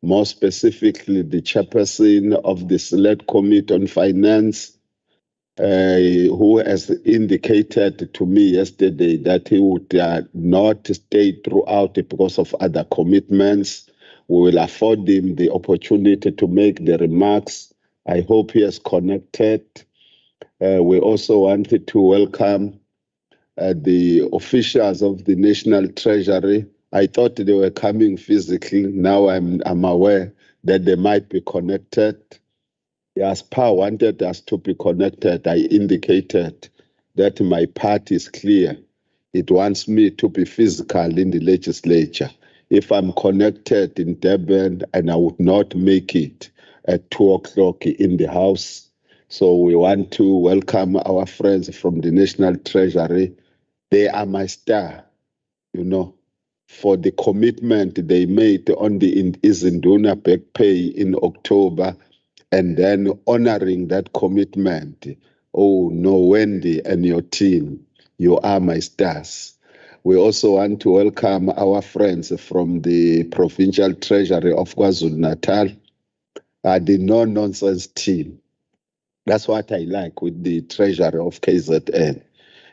more specifically the chairperson of the Select Committee on Finance, who has indicated to me yesterday that he would not stay throughout because of other commitments. We will afford him the opportunity to make the remarks. I hope he has connected. We also wanted to welcome the officials of the National Treasury. I thought they were coming physically. Now I'm aware that they might be connected. As PA wanted us to be connected, I indicated that my part is clear. It wants me to be physical in the legislature. If I'm connected in Durban, and I would not make it at 2 o'clock in the House. So we want to welcome our friends from the National Treasury. They are my star, for the commitment they made on the Izinduna back pay in October, and then honoring that commitment. Oh, no, Wendy and your team, you are my stars. We also want to welcome our friends from the Provincial Treasury of KwaZulu-Natal, the no-nonsense team. That's what I like with the Treasury of KZN.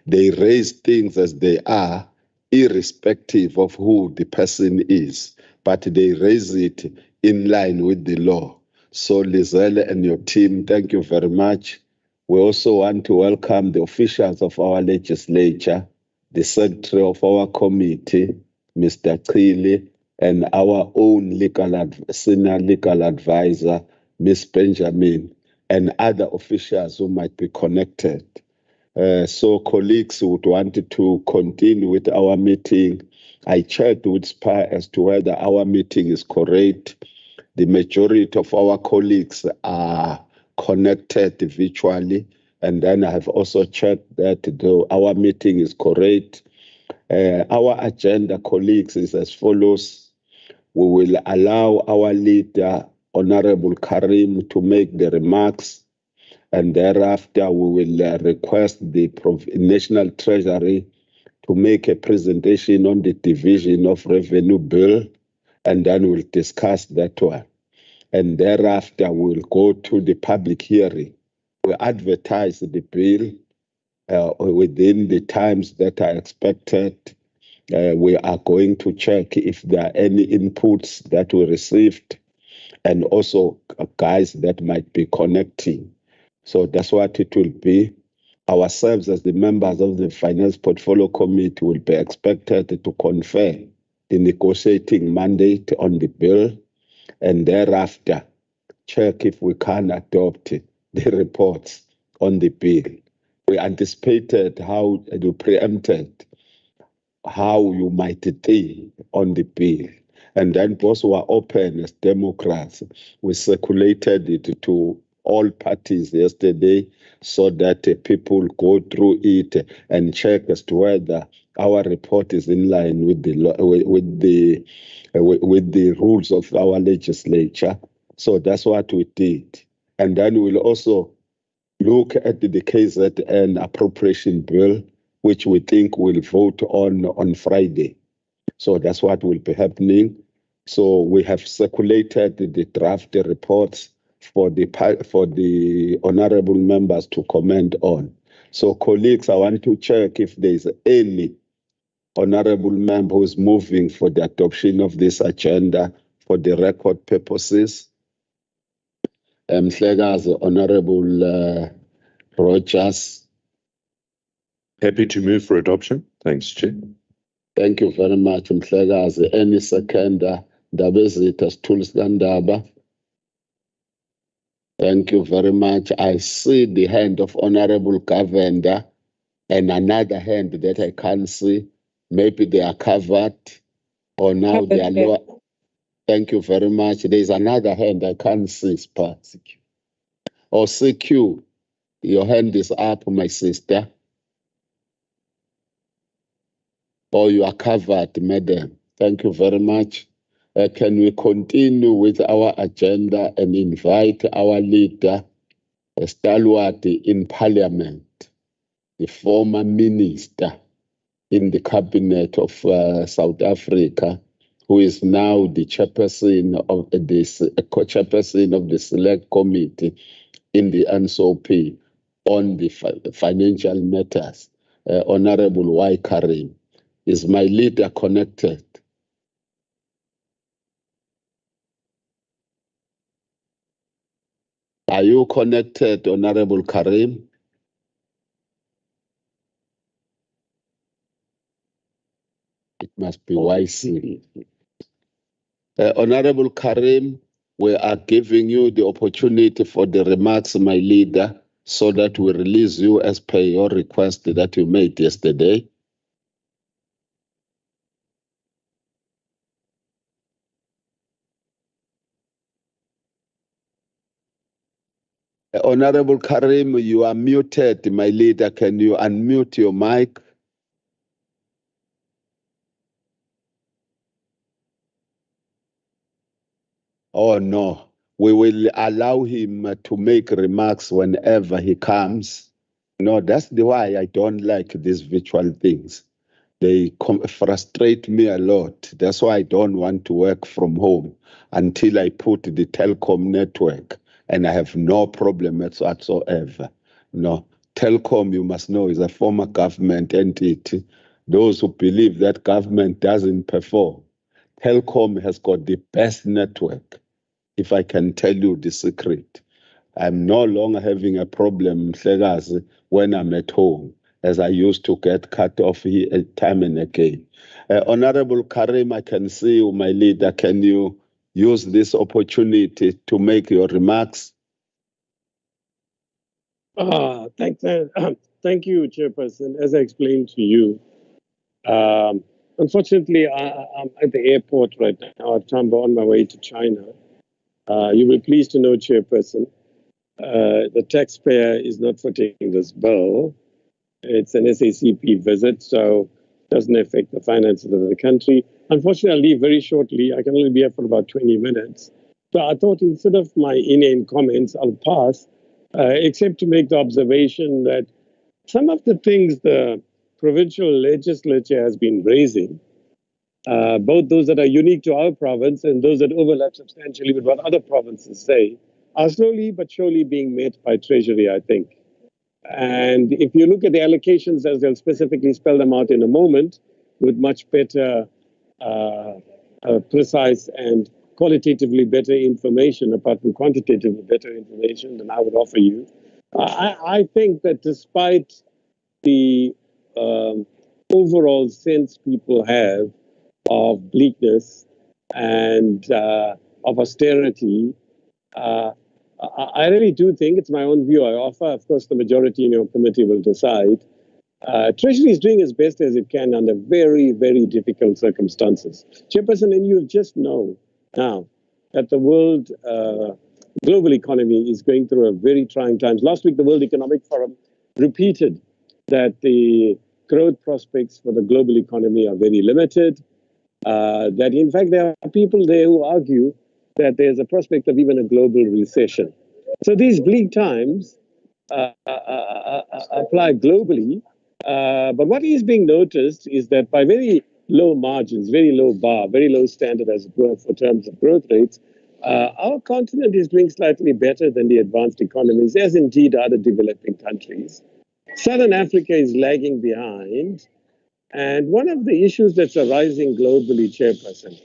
They raise things as they are, irrespective of who the person is, but they raise it in line with the law. So Lizelle and your team, thank you very much. We also want to welcome the officials of our legislature, the secretary of our committee, Mr. Chile, and our own senior legal advisor, Ms. Benjamin, and other officials who might be connected. So colleagues would want to continue with our meeting. I checked with SPA as to whether our meeting is correct. The majority of our colleagues are connected virtually. And then I have also checked that our meeting is correct. Our agenda, colleagues, is as follows. We will allow our leader, Honorable Karim, to make the remarks. And thereafter, we will request the National Treasury to make a presentation on the division of revenue bill, and then we'll discuss that one. And thereafter, we'll go to the public hearing. We advertise the bill within the times that are expected. We are going to check if there are any inputs that we received, and also guys that might be connecting. So that's what it will be. Ourselves as the members of the Finance Portfolio Committee will be expected to confer the negotiating mandate on the bill, and thereafter check if we can adopt the reports on the bill. We anticipated how you preempted how you might think on the bill. And then those who are open as Democrats, we circulated it to all parties yesterday so that people go through it and check as to whether our report is in line with the rules of our legislature. So that's what we did. And then we'll also look at the KZN appropriation bill, which we think we'll vote on Friday. So that's what will be happening. So we have circulated the draft reports for the honorable members to comment on. So colleagues, I want to check if there's any honorable member who's moving for the adoption of this agenda for the record purposes. Mhlekazi, Honorable Rogers. Happy to move for adoption. Thanks, Chair. Thank you very much, Mhlekazi. Any seconder, Dabezita Stulskandaba. Thank you very much. I see the hand of Honorable Governor and another hand that I can't see. Maybe they are covered or now they are lower. Thank you very much. There's another hand I can't see. Or CQ, your hand is up, my sister. Or you are covered, madam. Thank you very much. Can we continue with our agenda and invite our leader, a stalwart in Parliament, the former minister in the cabinet of South Africa, who is now the chairperson of this co-chairperson of the select committee in the NSOP on the financial matters, Honorable Y. Karim. Is my leader connected? Are you connected, Honorable Karim? It must be YC. Honorable Karim, we are giving you the opportunity for the remarks, my leader, so that we release you as per your request that you made yesterday. Honorable Karim, you are muted, my leader. Can you unmute your mic? Oh, no. We will allow him to make remarks whenever he comes. No, that's the why I don't like these virtual things. They frustrate me a lot. That's why I don't want to work from home until I put the telecom network, and I have no problem whatsoever. No, telecom, you must know, is a former government entity. Those who believe that government doesn't perform, telecom has got the best network. If I can tell you the secret, I'm no longer having a problem, Mhlekazi, when I'm at home, as I used to get cut off here time and again. Honorable Karim, I can see you, my leader. Can you use this opportunity to make your remarks? Thank you, Chairperson. As I explained to you, unfortunately, I'm at the airport right now at Tambo on my way to China. You will be pleased to know, Chairperson, the taxpayer is not footing this bill. It's an SACP visit, so it doesn't affect the finances of the country. Unfortunately, I'll leave very shortly. I can only be here for about 20 minutes. So I thought instead of my inane comments, I'll pass, except to make the observation that some of the things the provincial legislature has been raising, both those that are unique to our province and those that overlap substantially with what other provinces say, are slowly but surely being met by Treasury, I think. And if you look at the allocations, as they'll specifically spell them out in a moment, with much better, precise and qualitatively better information, apart from quantitatively better information than I would offer you, I think that despite the overall sense people have of bleakness and of austerity, I really do think, it's my own view I offer, of course the majority in your committee will decide, Treasury is doing as best as it can under very, very difficult circumstances. Chairperson, and you just know now that the world global economy is going through a very trying times. Last week, the World Economic Forum repeated that the growth prospects for the global economy are very limited, that in fact there are people there who argue that there's a prospect of even a global recession. So these bleak times apply globally, but what is being noticed is that by very low margins, very low bar, very low standard as it were for terms of growth rates, our continent is doing slightly better than the advanced economies, as indeed are the developing countries. Southern Africa is lagging behind. And one of the issues that's arising globally, Chairperson,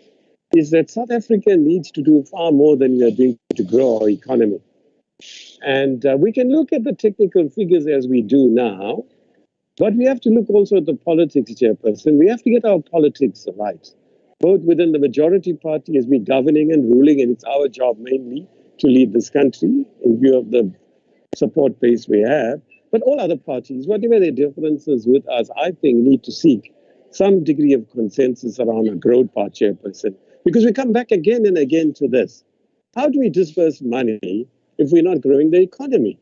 is that South Africa needs to do far more than we are doing to grow our economy. And we can look at the technical figures as we do now, but we have to look also at the politics, Chairperson. We have to get our politics right, both within the majority party as we're governing and ruling, and it's our job mainly to lead this country in view of the support base we have. But all other parties, whatever their differences with us, I think need to seek some degree of consensus around a growth path, Chairperson. Because we come back again and again to this. How do we disperse money if we're not growing the economy?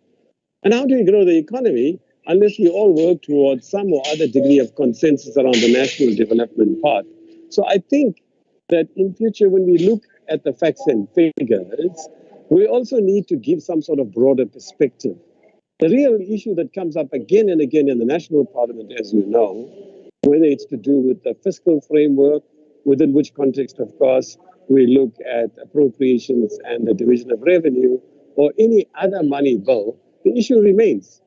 And how do we grow the economy unless we all work towards some or other degree of consensus around the national development path? So I think that in future, when we look at the facts and figures, we also need to give some sort of broader perspective. The real issue that comes up again and again in the national parliament, as you know, whether it's to do with the fiscal framework, within which context, of course, we look at appropriations and the division of revenue or any other money bill, the issue remains.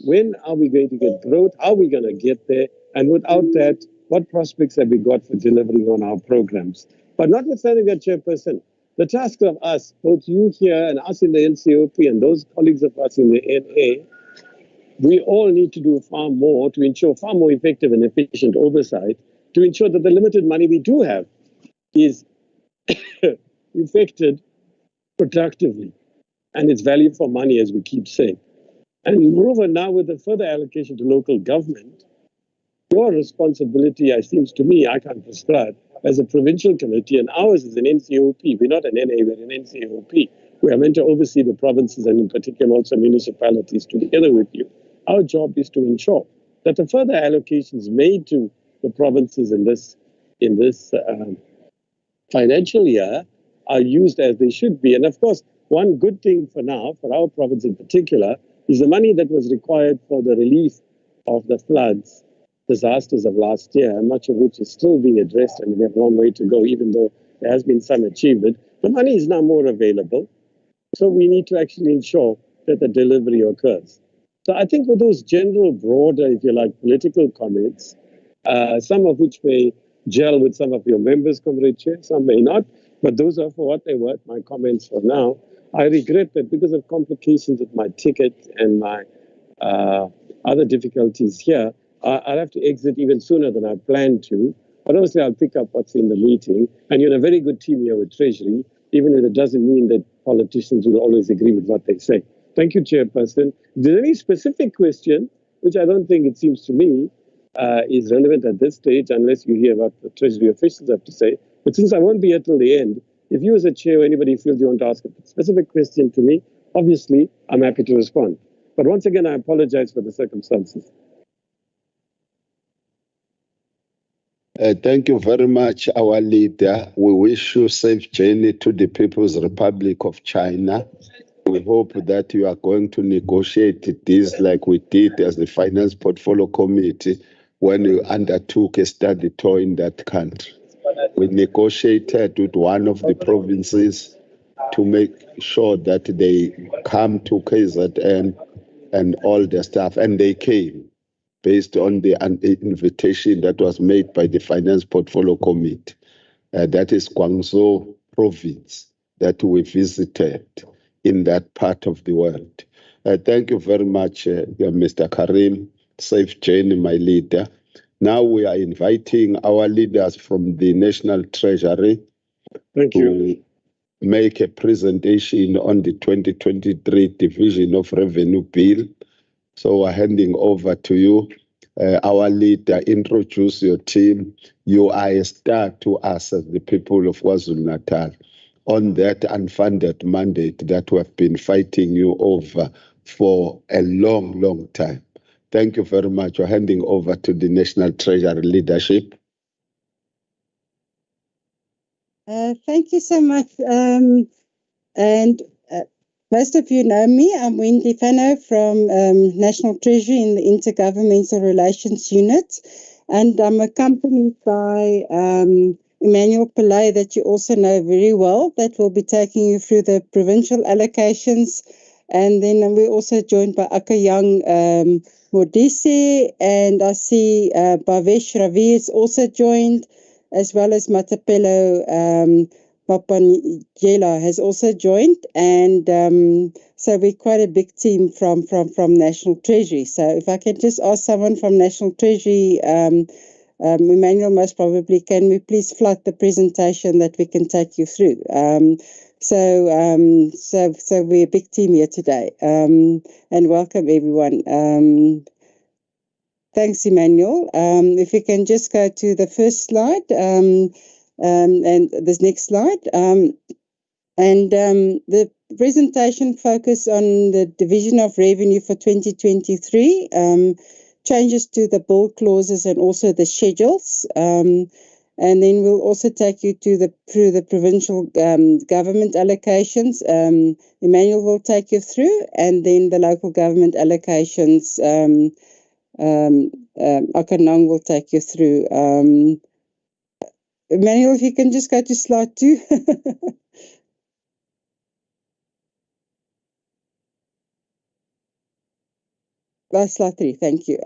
When are we going to get growth? How are we going to get there? And without that, what prospects have we got for delivering on our programs? But notwithstanding that, Chairperson, the task of us, both you here and us in the NCOP and those colleagues of us in the NA, we all need to do far more to ensure far more effective and efficient oversight to ensure that the limited money we do have is effected productively and it's value for money, as we keep saying. And moreover, now with the further allocation to local government, your responsibility, it seems to me, I can't prescribe, as a provincial committee, and ours is an NCOP. We're not an NA, we're an NCOP. We are meant to oversee the provinces and in particular also municipalities together with you. Our job is to ensure that the further allocations made to the provinces in this financial year are used as they should be. And of course, one good thing for now, for our province in particular, is the money that was required for the relief of the floods, disasters of last year, much of which is still being addressed and we have a long way to go, even though there has been some achievement. The money is now more available. So we need to actually ensure that the delivery occurs. So I think with those general, broader, if you like, political comments, some of which may gel with some of your members, Comrade Chair, some may not, but those are for what they were, my comments for now. I regret that because of complications with my ticket and my other difficulties here, I'll have to exit even sooner than I planned to. But obviously, I'll pick up what's in the meeting. And you're in a very good team here with Treasury, even if it doesn't mean that politicians will always agree with what they say. Thank you, Chairperson. If there's any specific question, which I don't think it seems to me is relevant at this stage, unless you hear what the Treasury officials have to say. But since I won't be here till the end, if you as a chair or anybody feels you want to ask a specific question to me, obviously, I'm happy to respond. But once again, I apologize for the circumstances. Thank you very much, our leader. We wish you safe journey to the People's Republic of China. We hope that you are going to negotiate this like we did as the Finance Portfolio Committee when you undertook a study tour in that country. We negotiated with one of the provinces to make sure that they come to KZN and all the stuff, and they came based on the invitation that was made by the Finance Portfolio Committee. That is Guangzhou province that we visited in that part of the world. Thank you very much, Mr. Karim. Safe journey, my leader. Now we are inviting our leaders from the National Treasury to make a presentation on the 2023 Division of Revenue Bill. So we're handing over to you. Our leader, introduce your team. You are a star to us as the people of KwaZulu-Natal on that unfunded mandate that we have been fighting you over for a long, long time. Thank you very much. We're handing over to the National Treasury leadership. Thank you so much. Most of you know me. I'm Wendy Fano from National Treasury in the Intergovernmental Relations Unit. And I'm accompanied by Emmanuel Pillay, that you also know very well, that will be taking you through the provincial allocations. And then we're also joined by Akayang Modise, and I see Bhavesh Ravi is also joined, as well as Matapelo Papanjela has also joined. And so we're quite a big team from National Treasury. So if I can just ask someone from National Treasury, Emmanuel most probably, can we please flood the presentation that we can take you through? So we're a big team here today, and welcome everyone. Thanks, Emmanuel. If we can just go to the first slide, and this next slide, the presentation focus on the division of revenue for 2023, changes to the bill clauses and also the schedules. And then we'll also take you through the provincial government allocations. Emmanuel will take you through, and then the local government allocations, Akanang will take you through. Emmanuel, if you can just go to slide 2. Slide 3, thank you.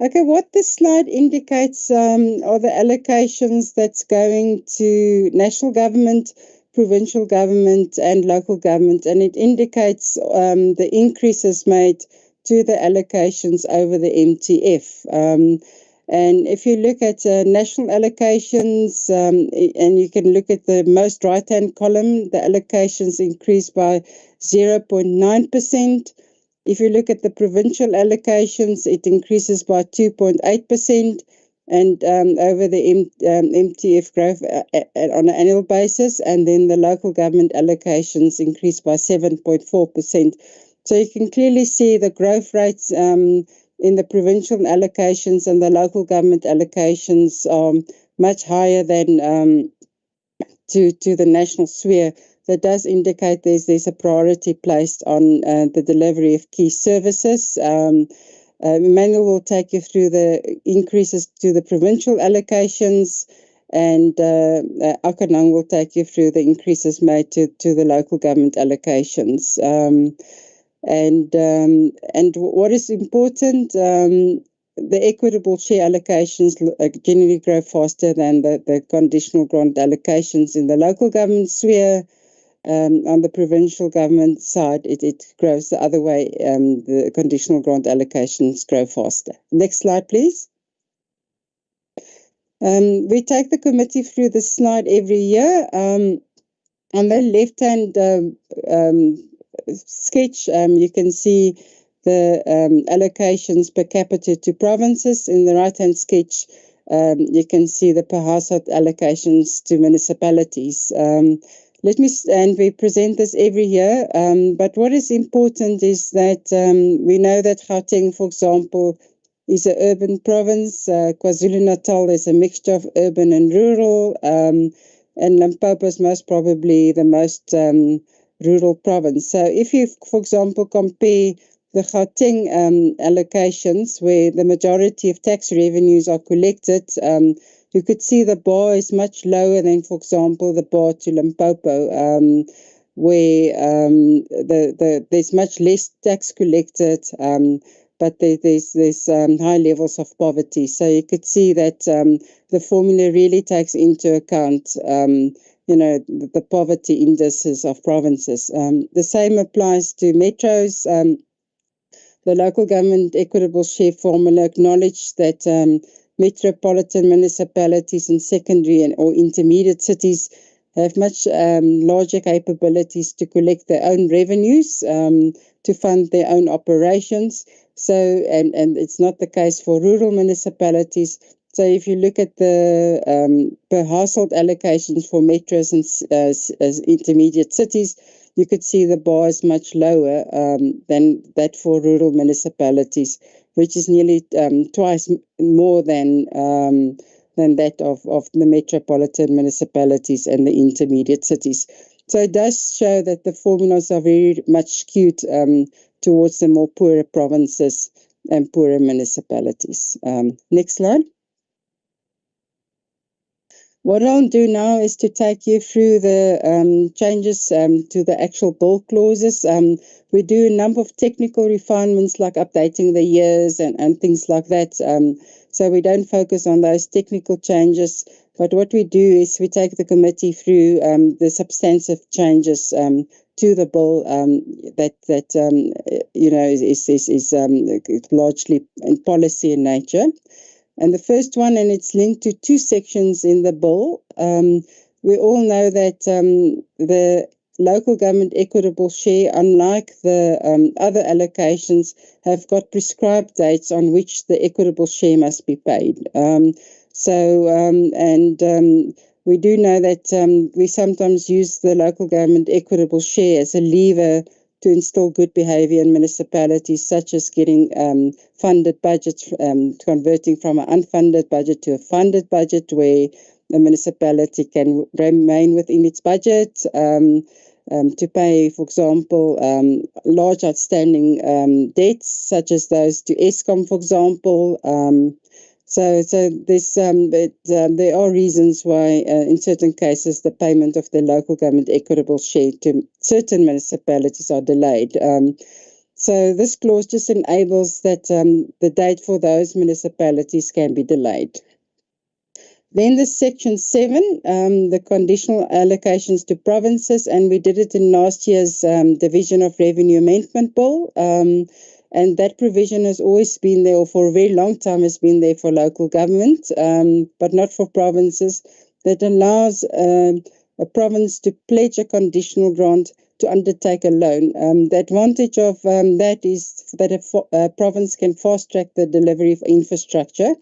Okay, what this slide indicates are the allocations that's going to national government, provincial government, and local government, and it indicates the increases made to the allocations over the MTF. And if you look at national allocations, and you can look at the most right-hand column, the allocations increased by 0.9%. If you look at the provincial allocations, it increases by 2.8%, and over the MTF growth on an annual basis, and then the local government allocations increased by 7.4%. So you can clearly see the growth rates in the provincial allocations and the local government allocations are much higher than to the national sphere. That does indicate there's a priority placed on the delivery of key services. Emmanuel will take you through the increases to the provincial allocations, and Akanang will take you through the increases made to the local government allocations. And what is important, the equitable share allocations generally grow faster than the conditional grant allocations in the local government sphere. On the provincial government side, it grows the other way. The conditional grant allocations grow faster. Next slide, please. We take the committee through this slide every year. On the left-hand sketch, you can see the allocations per capita to provinces. In the right-hand sketch, you can see the per household allocations to municipalities. And we present this every year, but what is important is that we know that Gauteng, for example, is an urban province. KwaZulu-Natal is a mixture of urban and rural, and Limpopo is most probably the most rural province. So if you, for example, compare the Gauteng allocations, where the majority of tax revenues are collected, you could see the bar is much lower than, for example, the bar to Limpopo, where there's much less tax collected, but there's high levels of poverty. So you could see that the formula really takes into account, the poverty indices of provinces. The same applies to metros. The local government equitable share formula acknowledged that metropolitan municipalities and secondary or intermediate cities have much larger capabilities to collect their own revenues, to fund their own operations. So, and it's not the case for rural municipalities. So if you look at the per household allocations for metros and intermediate cities, you could see the bar is much lower than that for rural municipalities, which is nearly twice more than that of the metropolitan municipalities and the intermediate cities. So it does show that the formulas are very much skewed towards the more poorer provinces and poorer municipalities. Next slide. What I'll do now is to take you through the changes to the actual bill clauses. We do a number of technical refinements like updating the years and things like that. So we don't focus on those technical changes. But what we do is we take the committee through the substantive changes to the bill is largely in policy in nature. And the first one, and it's linked to two sections in the bill. We all know that the local government equitable share, unlike the other allocations, have got prescribed dates on which the equitable share must be paid. We do know that we sometimes use the local government equitable share as a lever to instill good behavior in municipalities, such as getting funded budgets, converting from an unfunded budget to a funded budget, where the municipality can remain within its budget to pay, for example, large outstanding debts, such as those to Eskom, for example. So there's there are reasons why in certain cases the payment of the local government equitable share to certain municipalities are delayed. So this clause just enables that the date for those municipalities can be delayed. Then the Section 7, the conditional allocations to provinces, and we did it in last year's Division of Revenue Amendment Bill. And that provision has always been there, or for a very long time has been there for local government, but not for provinces, that allows a province to pledge a conditional grant to undertake a loan. The advantage of that is that a province can fast-track the delivery of infrastructure.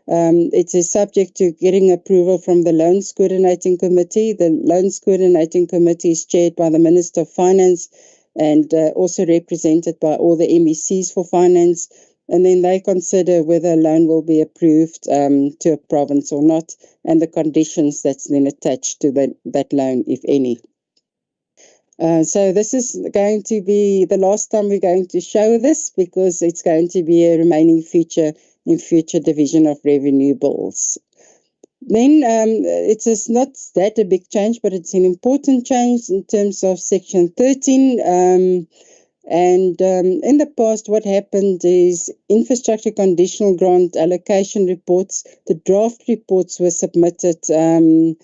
It is subject to getting approval from the Loans Coordinating Committee. The Loans Coordinating Committee is chaired by the Minister of Finance and also represented by all the MECs for finance. And then they consider whether a loan will be approved to a province or not, and the conditions that's then attached to that loan, if any. So this is going to be the last time we're going to show this, because it's going to be a remaining feature in future Division of Revenue bills. Then it is not that a big change, but it's an important change in terms of Section 13. And in the past, what happened is infrastructure conditional grant allocation reports, the draft reports were submitted, but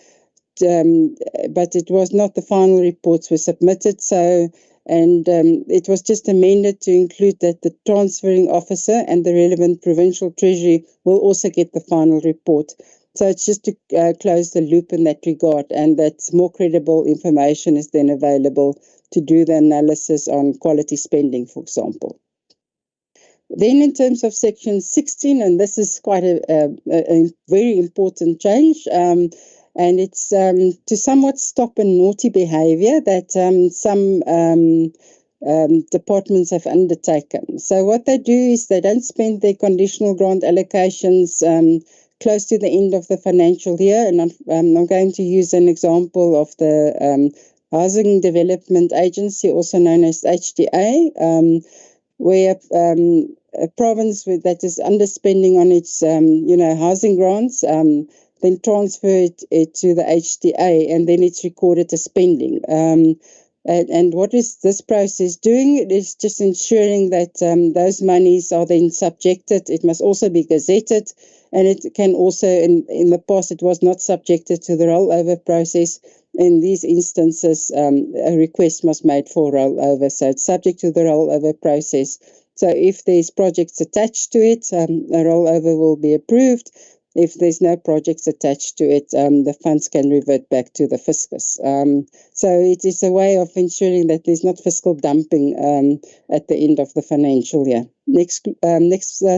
it was not the final reports were submitted. So, and it was just amended to include that the transferring officer and the relevant provincial treasury will also get the final report. So it's just to close the loop in that regard, and that more credible information is then available to do the analysis on quality spending, for example. Then in terms of Section 16, and this is quite a very important change, and it's to somewhat stop a naughty behavior that some departments have undertaken. So what they do is they don't spend their conditional grant allocations close to the end of the financial year. And I'm going to use an example of the Housing Development Agency, also known as HDA, where a province that is underspending on its housing grants then transfer it to the HDA, and then it's recorded as spending. And what is this process doing? It is just ensuring that those monies are then subjected. It must also be gazetted, and it can also, in the past, it was not subjected to the rollover process. In these instances, a request must be made for rollover, so it's subject to the rollover process. So if there's projects attached to it, a rollover will be approved. If there's no projects attached to it, the funds can revert back to the fiscus. So it is a way of ensuring that there's not fiscal dumping at the end of the financial year. Next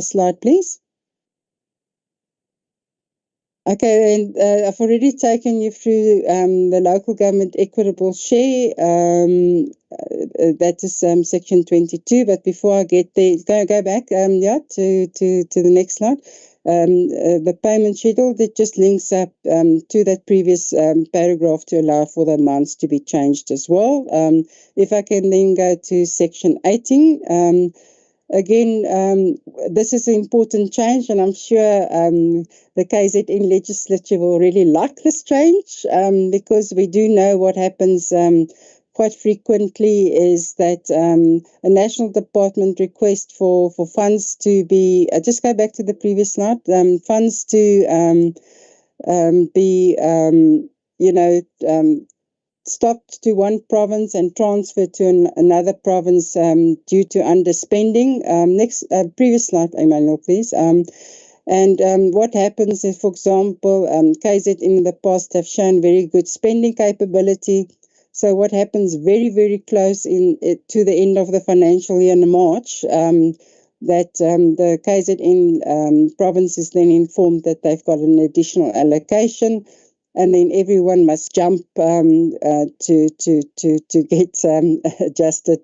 slide, please. Okay, and I've already taken you through the local government equitable share. That is Section 22. But before I get there, go back to the next slide. The payment schedule that just links up to that previous paragraph to allow for the amounts to be changed as well. If I can then go to Section 18. Again, this is an important change, and I'm sure the KZN legislature will really like this change, because we do know what happens quite frequently is that a national department request for funds to be, just go back to the previous slide, funds to be, stopped to one province and transferred to another province due to underspending. Previous slide, Emmanuel, please. And what happens is, for example, KZN in the past have shown very good spending capability. So what happens very, very close to the end of the financial year in March, that the KZN province is then informed that they've got an additional allocation, and then everyone must jump to get adjusted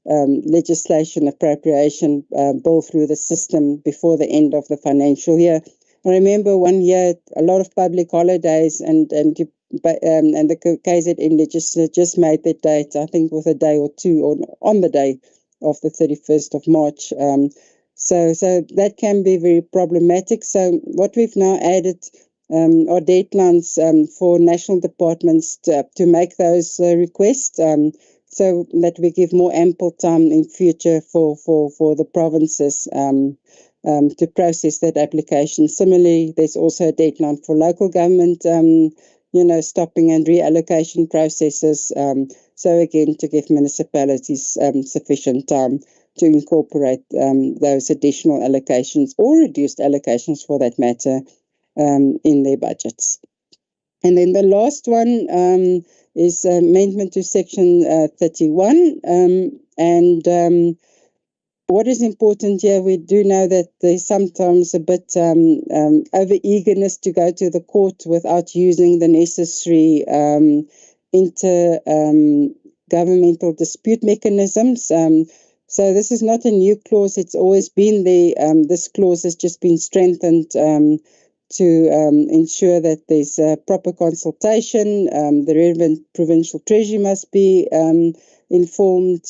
legislation appropriation bill through the system before the end of the financial year. I remember one year, a lot of public holidays, and the KZN legislature just made that date, I think with a day or two, or on the day of the 31st of March. So that can be very problematic. So what we've now added are deadlines for national departments to make those requests, so that we give more ample time in future for the provinces to process that application. Similarly, there's also a deadline for local government, stopping and reallocation processes. So again, to give municipalities sufficient time to incorporate those additional allocations or reduced allocations for that matter in their budgets. And then the last one is amendment to section 31. What is important here, we do know that there's sometimes a bit over-eagerness to go to the court without using the necessary inter-governmental dispute mechanisms. So this is not a new clause. It's always been there. This clause has just been strengthened to ensure that there's proper consultation. The relevant provincial treasury must be informed,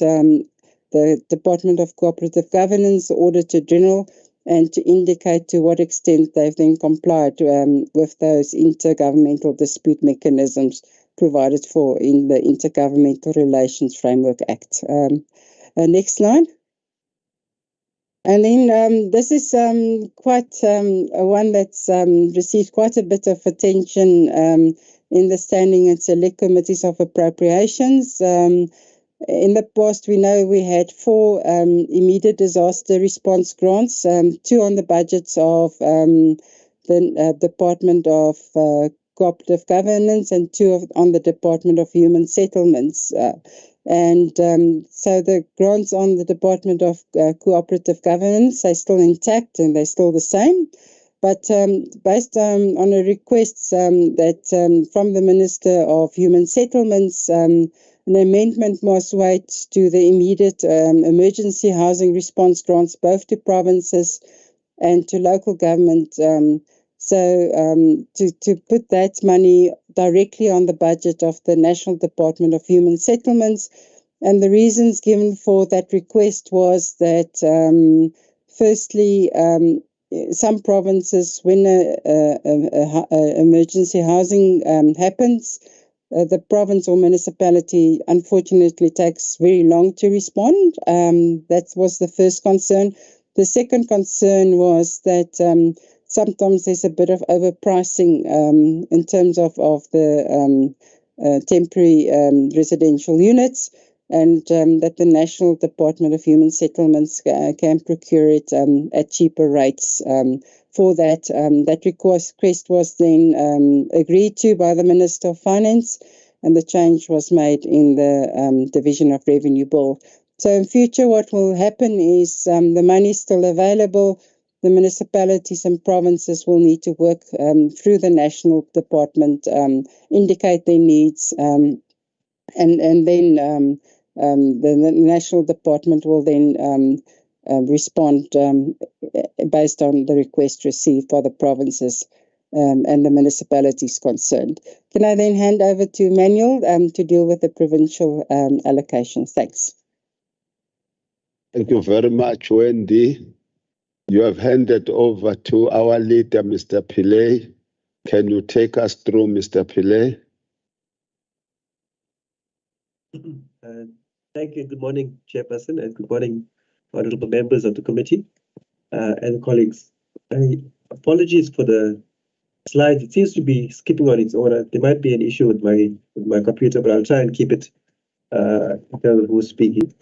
the Department of Cooperative Governance, the Auditor General, and to indicate to what extent they've then complied with those intergovernmental dispute mechanisms provided for in the Intergovernmental Relations Framework Act. Next slide. And then this is quite one that's received quite a bit of attention in the Standing and Select Committees of Appropriations. In the past, we know we had 4 immediate disaster response grants, 2 on the budgets of the Department of Cooperative Governance and 2 on the Department of Human Settlements. So the grants on the Department of Cooperative Governance are still intact and they're still the same. But based on a request that from the Minister of Human Settlements, an amendment must wait to the immediate emergency housing response grants, both to provinces and to local government. To put that money directly on the budget of the National Department of Human Settlements. And the reasons given for that request was that, firstly, some provinces, when a emergency housing happens, the province or municipality unfortunately takes very long to respond. That was the first concern. The second concern was that sometimes there's a bit of overpricing in terms of the temporary residential units, and that the National Department of Human Settlements can procure it at cheaper rates. For that, that request was then agreed to by the Minister of Finance, and the change was made in the Division of Revenue Bill. So in future, what will happen is the money is still available. The municipalities and provinces will need to work through the National Department, indicate their needs, and then the National Department will then respond based on the request received by the provinces and the municipalities concerned. Can I then hand over to Emmanuel to deal with the provincial allocations? Thanks. Thank you very much, Wendy. You have handed over to our leader, Mr. Pillay. Can you take us through, Mr. Pillay? Thank you. Good morning, Chairperson, and good morning, honorable members of the committee and colleagues. Apologies for the slides. It seems to be skipping on its own. There might be an issue with my computer, but I'll try and keep it in terms of who's speaking.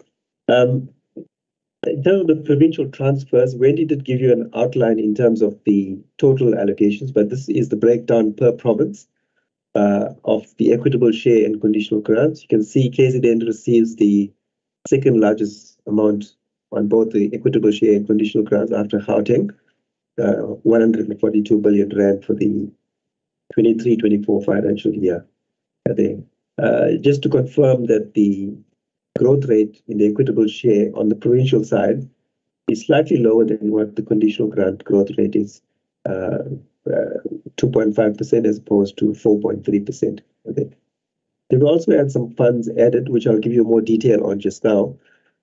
In terms of the provincial transfers, Wendy did give you an outline in terms of the total allocations, but this is the breakdown per province of the equitable share and conditional grants. You can see KZN receives the second largest amount on both the equitable share and conditional grants after Gauteng, 142 billion rand for the 23-24 financial year. Just to confirm that the growth rate in the equitable share on the provincial side is slightly lower than what the conditional grant growth rate is, 2.5% as opposed to 4.3%. Okay. They've also had some funds added, which I'll give you more detail on just now.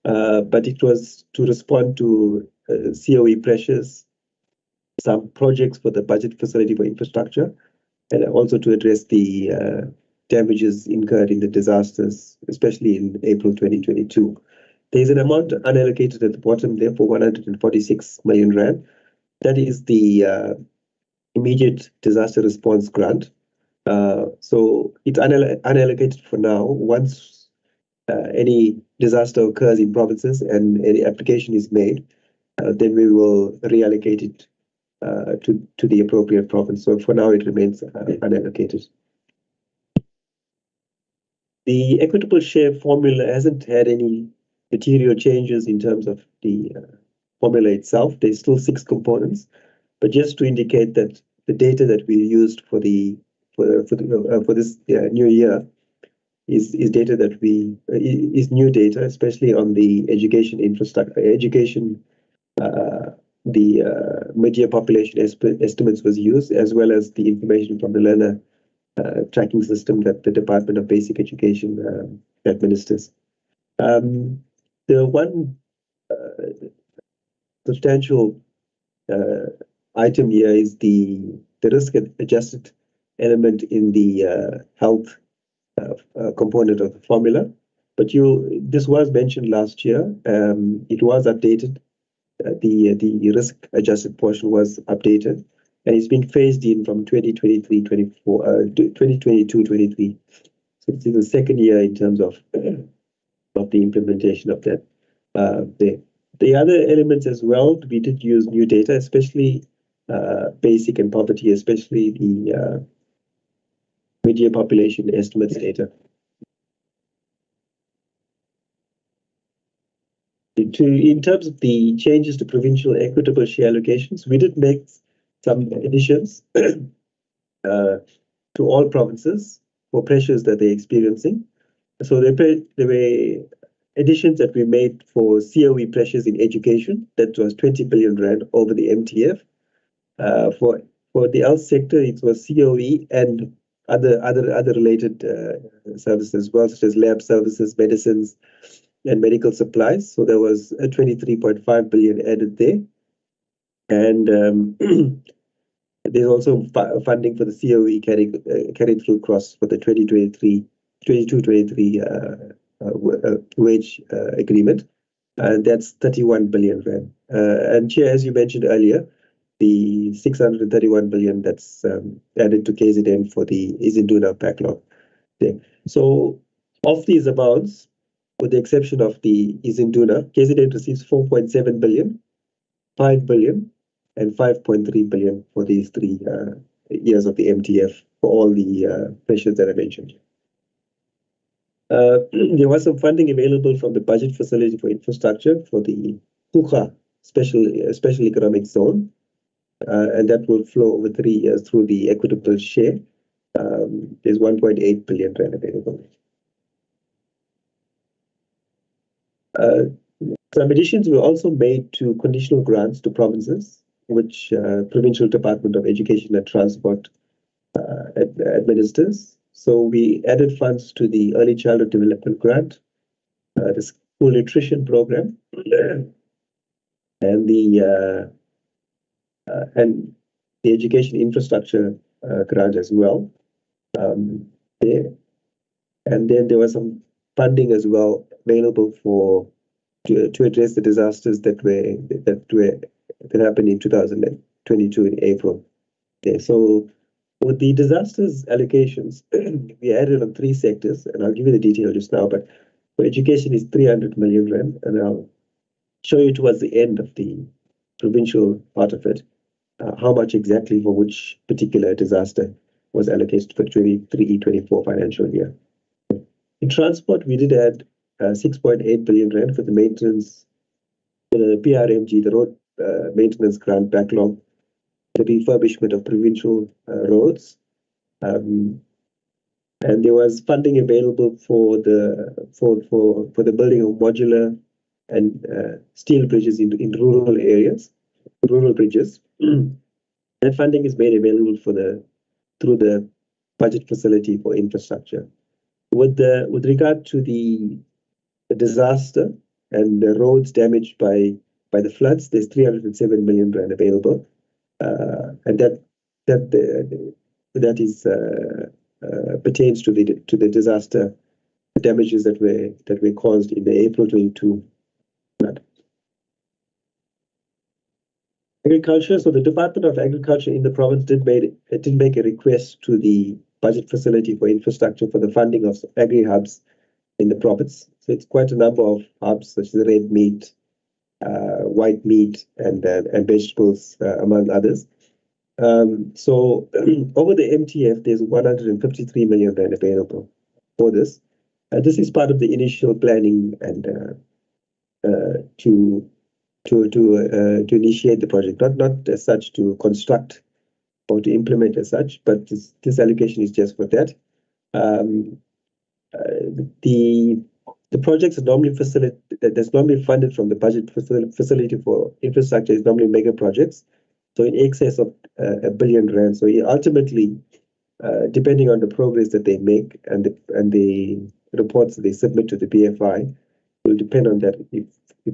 But it was to respond to COE pressures, some projects for the budget facility for infrastructure, and also to address the damages incurred in the disasters, especially in April 2022. There's an amount unallocated at the bottom there for 146 million rand. That is the immediate disaster response grant. So it's unallocated for now. Once any disaster occurs in provinces and any application is made, then we will reallocate it to the appropriate province. So for now, it remains unallocated. The equitable share formula hasn't had any material changes in terms of the formula itself. There's still 6 components, but just to indicate that the data that we used for this new year is data that is new data, especially on the education infrastructure, the mid-year population estimates was used, as well as the information from the learner tracking system that the Department of Basic Education administers. The one substantial item here is the risk-adjusted element in the health component of the formula. But this was mentioned last year. It was updated. The risk-adjusted portion was updated, and it's been phased in from 2022-23. So it's in the second year in terms of the implementation of that. The other elements as well, we did use new data, especially basic and poverty, especially the mid-year population estimates data. In terms of the changes to provincial equitable share allocations, we did make some additions to all provinces for pressures that they're experiencing. So there were additions that we made for COE pressures in education. That was 20 billion rand over the MTF. For the health sector, it was COE and other related services as well, such as lab services, medicines, and medical supplies. So there was a 23.5 billion added there. And there's also funding for the COE carried through cross for the 22-23 wage agreement. And that's 31 billion rand. And Chair, as you mentioned earlier, the 631 billion that's added to KZN for the Izinduna backlog there. So of these amounts, with the exception of the Izinduna, KZN receives 4.7 billion, 5 billion, and 5.3 billion for these 3 years of the MTF for all the pressures that I mentioned. There was some funding available from the budget facility for infrastructure for the Kucha special economic zone, and that will flow over 3 years through the equitable share. There's 1.8 billion rand available. Some additions were also made to conditional grants to provinces, which Provincial Department of Education and Transport administers. So we added funds to the Early Childhood Development Grant, the School Nutrition Program, and the Education Infrastructure Grant as well. There. And then there was some funding as well available to address the disasters that happened in 2022 in April. Okay, so with the disasters allocations, we added on 3 sectors, and I'll give you the detail just now. But for education is 300 million rand, and I'll show you towards the end of the provincial part of it how much exactly for which particular disaster was allocated for 23-24 financial year. In transport, we did add 6.8 billion rand for the maintenance, the PRMG, the road maintenance grant backlog, the refurbishment of provincial roads, and there was funding available for the building of modular and steel bridges in rural areas, rural bridges. That funding is made available through the budget facility for infrastructure. With regard to the disaster and the roads damaged by by the floods, there's 307 million rand available, and that is pertains to the disaster damages that were caused in the April 22 flood. Agriculture. So the Department of Agriculture in the province did make a request to the budget facility for infrastructure for the funding of agri-hubs in the province. So it's quite a number of hubs, such as red meat, white meat, and vegetables, among others. So over the MTF, there's 153 million rand available for this. This is part of the initial planning and to initiate the project, not as such to construct or to implement as such, but this allocation is just for that. The projects are normally that's normally funded from the budget facility for infrastructure is normally mega projects, so in excess of 1 billion rand. So ultimately, depending on the progress that they make and the reports that they submit to the BFI, will depend on that if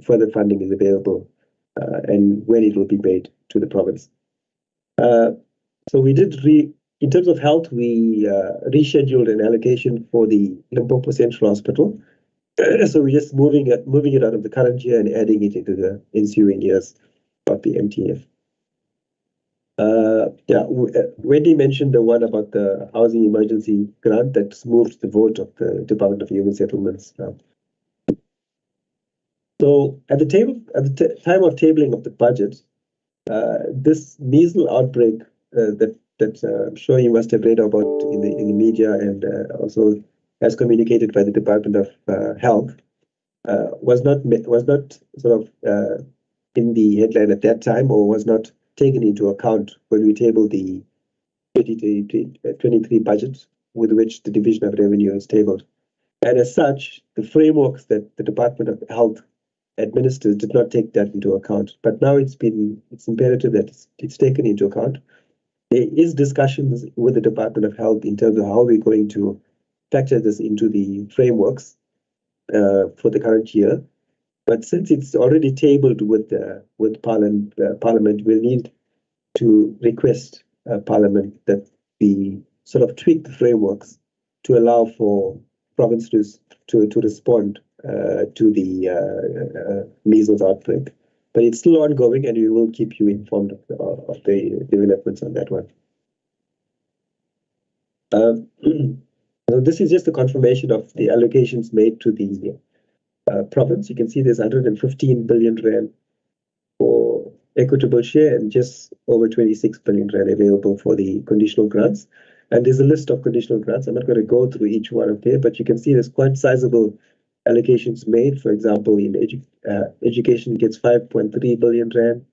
further funding is available and when it will be made to the province. So we did in terms of health, we rescheduled an allocation for the Limpopo Central Hospital. So we're just moving it out of the current year and adding it into the ensuing years of the MTF. Wendy mentioned the one about the housing emergency grant that's moved the vote of the Department of Human Settlements. So at the time of tabling of the budget, this measles outbreak that I'm sure you must have read about in the media and also as communicated by the Department of Health, was not sort of in the headline at that time, or was not taken into account when we tabled the 2023 budget with which the Division of Revenue is tabled. And as such, the frameworks that the Department of Health administers did not take that into account. But now it's imperative that it's taken into account. There is discussions with the Department of Health in terms of how we're going to factor this into the frameworks for the current year. But since it's already tabled with Parliament, we'll need to request Parliament that we sort of tweak the frameworks to allow for provinces to respond to the measles outbreak. But it's still ongoing, and we will keep you informed of the developments on that one. So this is just a confirmation of the allocations made to the province. You can see there's 115 billion rand for equitable share and just over 26 billion rand available for the conditional grants. And there's a list of conditional grants. I'm not going to go through each one of them, but you can see there's quite sizable allocations made. For example, in education gets 5.3 billion rand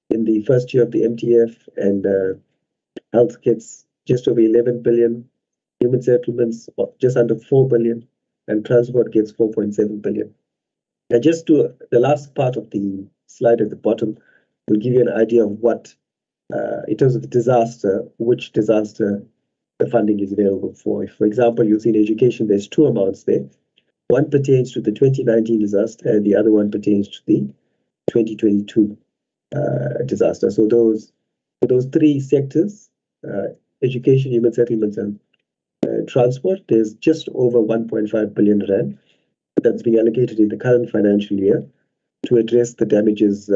in the first year of the MTF, and health gets just over 11 billion, human settlements just under 4 billion, and transport gets 4.7 billion. And just to the last part of the slide at the bottom will give you an idea of what, in terms of the disaster, which disaster the funding is available for. If, for example, you'll see in education, there's two amounts there. One pertains to the 2019 disaster, and the other one pertains to the 2022 disaster. So those three sectors, education, human settlements, and transport, there's just over 1.5 billion rand that's being allocated in the current financial year to address the damages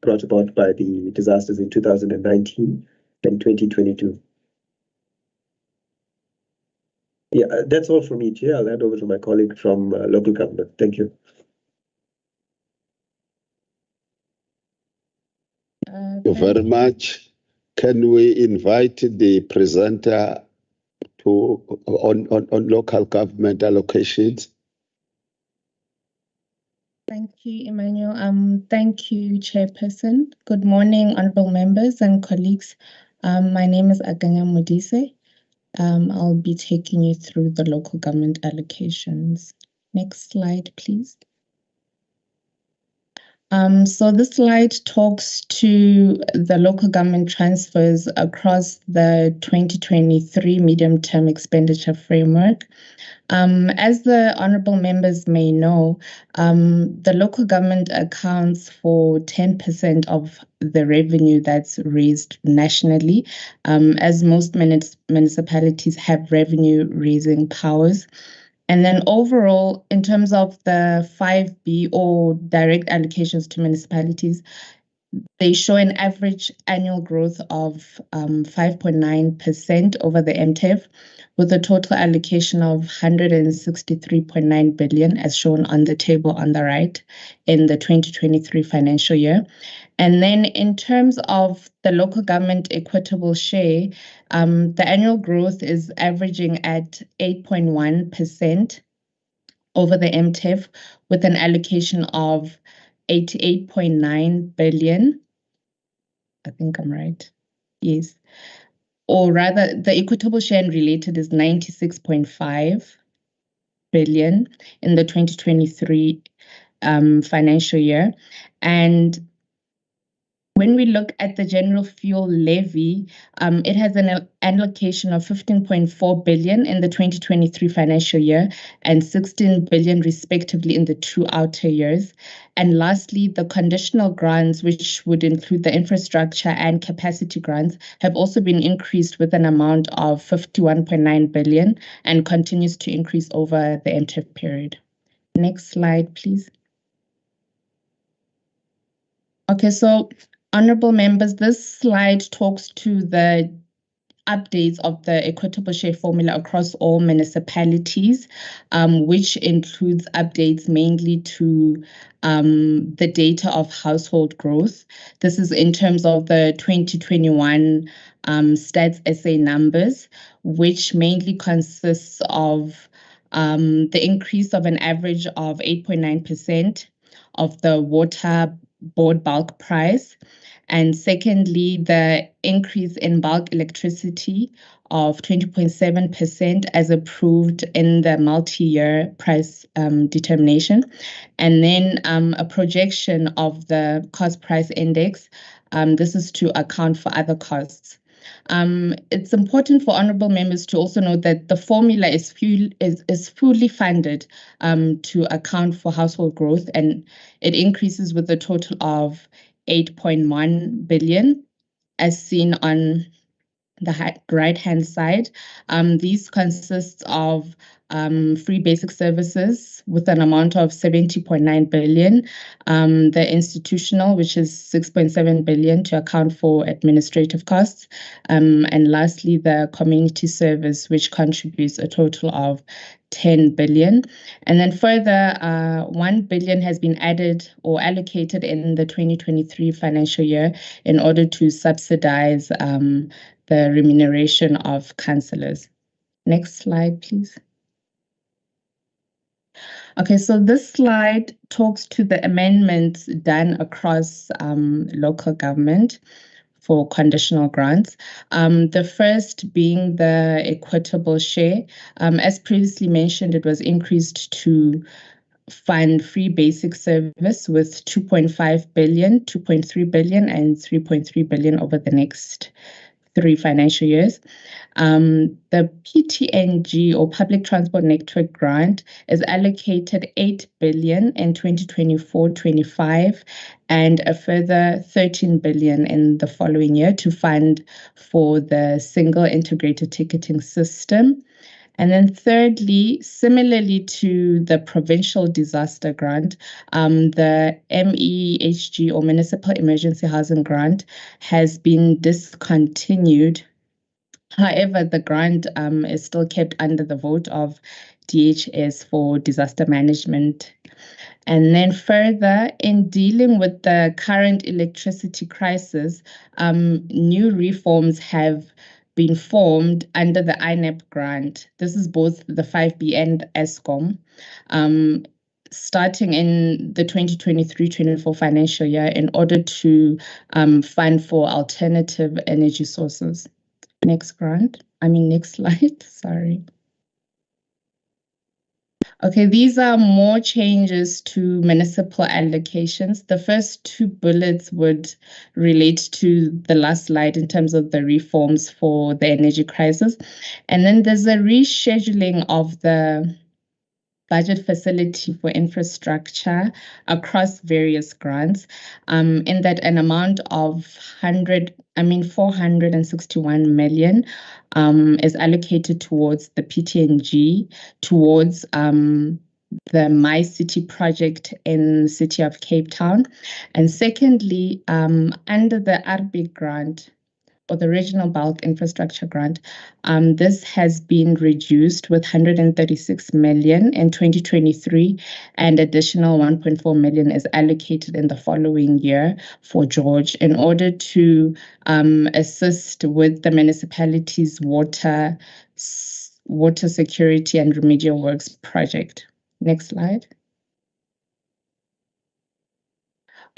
brought about by the disasters in 2019 and 2022. Yeah, that's all from me, Chair. I'll hand over to my colleague from local government. Thank you. Thank you very much. Can we invite the presenter on local government allocations? Thank you, Emmanuel. Thank you, Chairperson. Good morning, honorable members and colleagues. My name is Aganya Modise. I'll be taking you through the local government allocations. Next slide, please. So this slide talks to the local government transfers across the 2023 medium-term expenditure framework. As the honourable members may know, the local government accounts for 10% of the revenue that's raised nationally, as most municipalities have revenue-raising powers. And then overall, in terms of the 5B or direct allocations to municipalities, they show an average annual growth of 5.9% over the MTEF, with a total allocation of 163.9 billion, as shown on the table on the right, in the 2023 financial year. And then in terms of the local government equitable share, the annual growth is averaging at 8.1% over the MTEF, with an allocation of 88.9 billion. I think I'm right. Yes. Or rather, the equitable share and related is 96.5 billion in the 2023 financial year. And when we look at the general fuel levy, it has an allocation of 15.4 billion in the 2023 financial year and 16 billion respectively in the 2 outer years. And lastly, the conditional grants, which would include the infrastructure and capacity grants, have also been increased with an amount of 51.9 billion and continues to increase over the MTEF period. Next slide, please. Okay, so honourable members, this slide talks to the updates of the equitable share formula across all municipalities, which includes updates mainly to the data of household growth. This is in terms of the 2021 Stats SA numbers, which mainly consists of the increase of an average of 8.9% of the water board bulk price. And secondly, the increase in bulk electricity of 20.7% as approved in the multi-year price determination. And then a projection of the cost price index. This is to account for other costs. It's important for honourable members to also note that the formula is fully funded to account for household growth, and it increases with a total of 8.1 billion, as seen on the right-hand side. These consist of free basic services with an amount of 70.9 billion, the institutional, which is 6.7 billion to account for administrative costs, and lastly, the community service, which contributes a total of 10 billion. And then further, 1 billion has been added or allocated in the 2023 financial year in order to subsidize the remuneration of councillors. Next slide, please. Okay, so this slide talks to the amendments done across local government for conditional grants. The first being the equitable share. As previously mentioned, it was increased to fund free basic service with 2.5 billion, 2.3 billion, and 3.3 billion over the next 3 financial years. The PTNG or Public Transport Network Grant is allocated 8 billion in 2024-25 and a further 13 billion in the following year to fund for the single integrated ticketing system. And then thirdly, similarly to the provincial disaster grant, the MEHG or Municipal Emergency Housing Grant has been discontinued. However, the grant is still kept under the vote of DHS for disaster management. And then further, in dealing with the current electricity crisis, new reforms have been formed under the INEP grant. This is both the 5B and ESCOM, starting in the 2023-24 financial year in order to fund for alternative energy sources. Next slide, sorry. Okay, these are more changes to municipal allocations. The first two bullets would relate to the last slide in terms of the reforms for the energy crisis. And then there's a rescheduling of the budget facility for infrastructure across various grants, in that an amount of 461 million is allocated towards the PTNG, towards the My City project in the city of Cape Town. And secondly, under the RB grant, or the Regional Bulk Infrastructure Grant, this has been reduced with 136 million in 2023, and additional 1.4 million is allocated in the following year for George in order to assist with the municipality's water security and remedial works project. Next slide.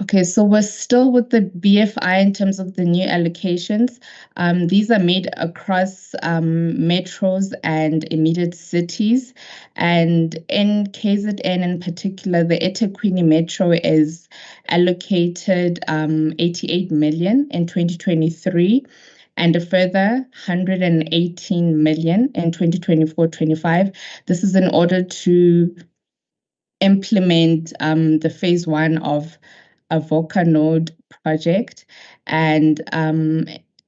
Okay, so we're still with the BFI in terms of the new allocations. These are made across metros and immediate cities. And in KZN in particular, the eThekwini Metro is allocated 88 million in 2023. And a further 118 million in 2024-25. This is in order to implement the phase 1 of a Voca node project, and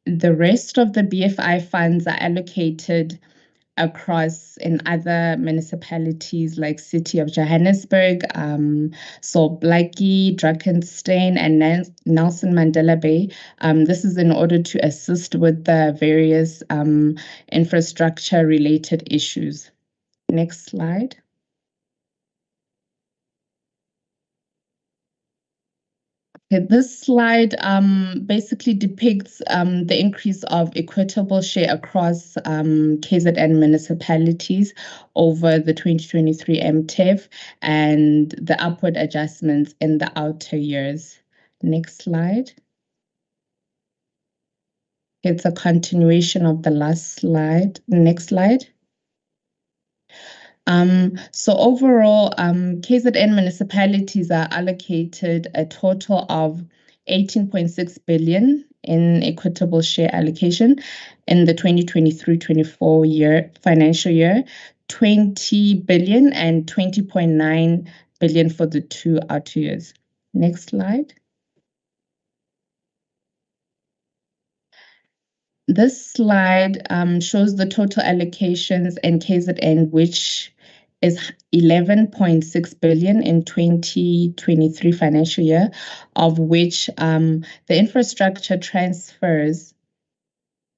the rest of the BFI funds are allocated across in other municipalities like City of Johannesburg, Blackie, Drakenstein, and Nelson Mandela Bay. This is in order to assist with the various infrastructure-related issues. Next slide. Okay, this slide basically depicts the increase of equitable share across KZN municipalities over the 2023 MTEF and the upward adjustments in the outer years. Next slide. It's a continuation of the last slide. Next slide. So overall, KZN municipalities are allocated a total of 18.6 billion in equitable share allocation in the 2023-24 financial year, 20 billion and 20.9 billion for the 2 outer years. Next slide. This slide shows the total allocations in KZN, which is 11.6 billion in 2023 financial year, of which the infrastructure transfers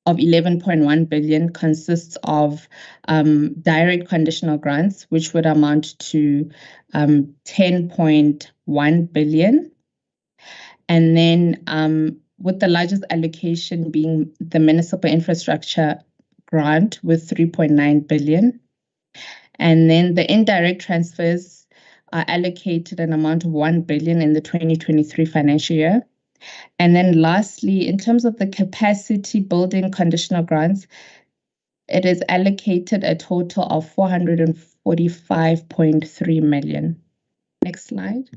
of 11.1 billion consists of direct conditional grants, which would amount to 10.1 billion. And then with the largest allocation being the municipal infrastructure grant with 3.9 billion. And then the indirect transfers are allocated an amount of 1 billion in the 2023 financial year. And then lastly, in terms of the capacity building conditional grants, it is allocated a total of 445.3 million. Next slide.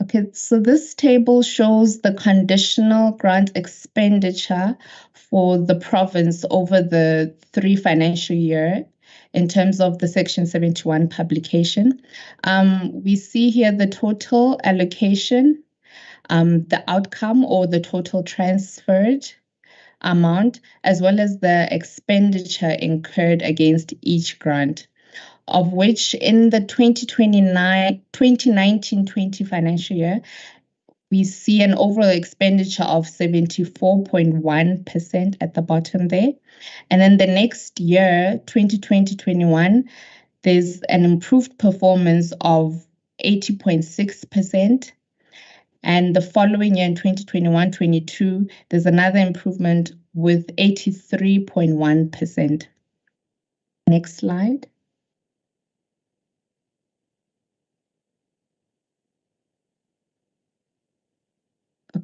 Okay, so this table shows the conditional grant expenditure for the province over the 3 financial year in terms of the Section 71 publication. We see here the total allocation, the outcome or the total transferred amount, as well as the expenditure incurred against each grant, of which in the 2019-20 financial year, we see an overall expenditure of 74.1% at the bottom there. And then the next year, 2020-21, there's an improved performance of 80.6%. And the following year, in 2021-22, there's another improvement with 83.1%. Next slide.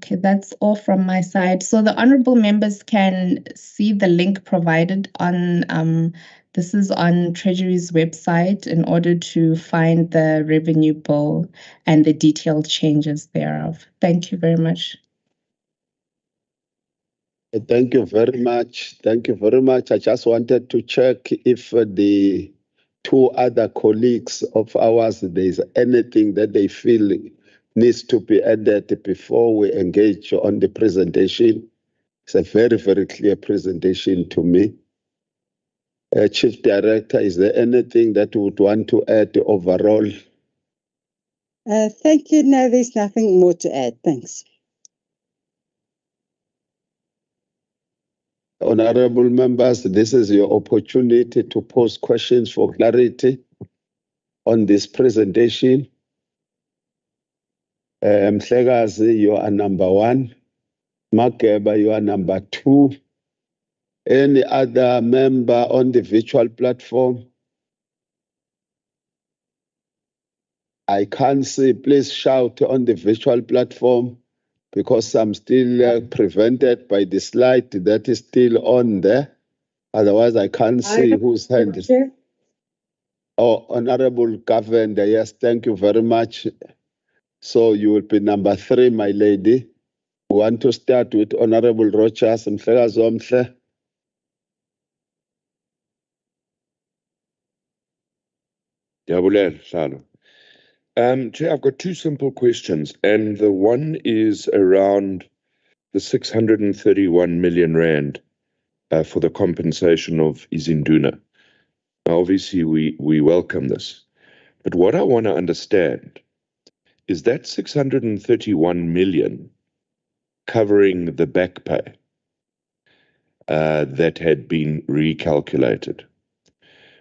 Okay, that's all from my side. So the honorable members can see the link provided on, this is on Treasury's website in order to find the revenue bill and the detailed changes thereof. Thank you very much. Thank you very much. Thank you very much. I just wanted to check if the two other colleagues of ours, there's anything that they feel needs to be added before we engage on the presentation. It's a very, very clear presentation to me. Chief Director, is there anything that you would want to add overall? Thank you. No, there's nothing more to add. Thanks. Honorable members, this is your opportunity to pose questions for clarity on this presentation. Mhlekazi, you are number 1. Makeba, you are number 2. Any other member on the virtual platform? I can't see. Please shout on the virtual platform because I'm still prevented by the slide that is still on there. Otherwise, I can't see whose hand is. Oh, Honorable Governor, yes, thank you very much. So you will be number 3, my lady. We want to start with Honorable Rochas and Mhlekazomhle. Chair, I've got 2 simple questions, and the one is around the 631 million rand for the compensation of Izinduna. Now, obviously, we welcome this, but what I want to understand is that 631 million covering the back pay that had been recalculated.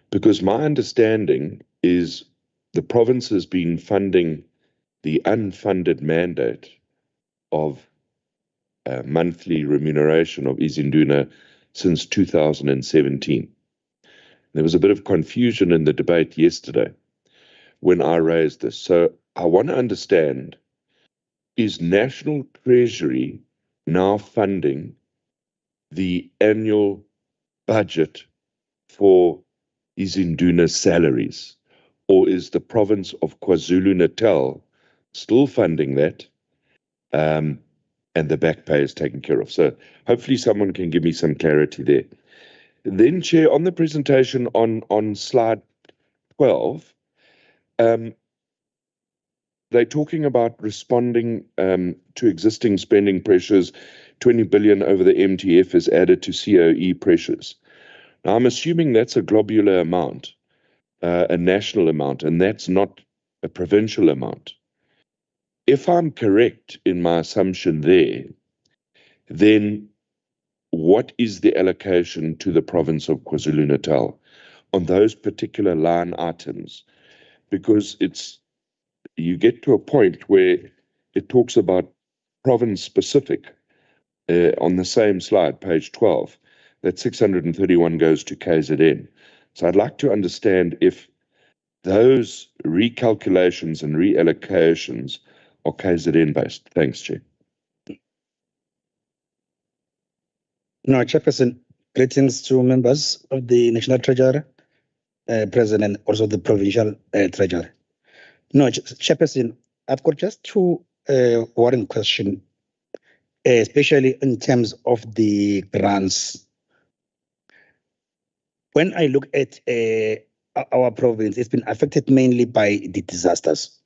Because my understanding is the province has been funding the unfunded mandate of monthly remuneration of Izinduna since 2017. There was a bit of confusion in the debate yesterday when I raised this. So I want to understand, is National Treasury now funding the annual budget for Izinduna's salaries? Or is the province of KwaZulu-Natal still funding that and the back pay is taken care of? So hopefully someone can give me some clarity there. Then, Chair, on the presentation on slide 12, they're talking about responding to existing spending pressures. 20 billion over the MTF is added to COE pressures. Now, I'm assuming that's a globular amount, a national amount, and that's not a provincial amount. If I'm correct in my assumption there, then what is the allocation to the province of KwaZulu-Natal on those particular line items? Because you get to a point where it talks about province specific on the same slide, page 12, that 631 goes to KZN. So I'd like to understand if those recalculations and reallocations are KZN based. Thanks, Chair. No, Chairperson, greetings to members of the National Treasury, President, and also the Provincial Treasury. No, Chairperson, I've got just 2 warring questions, especially in terms of the grants. When I look at our province, it's been affected mainly by the disasters.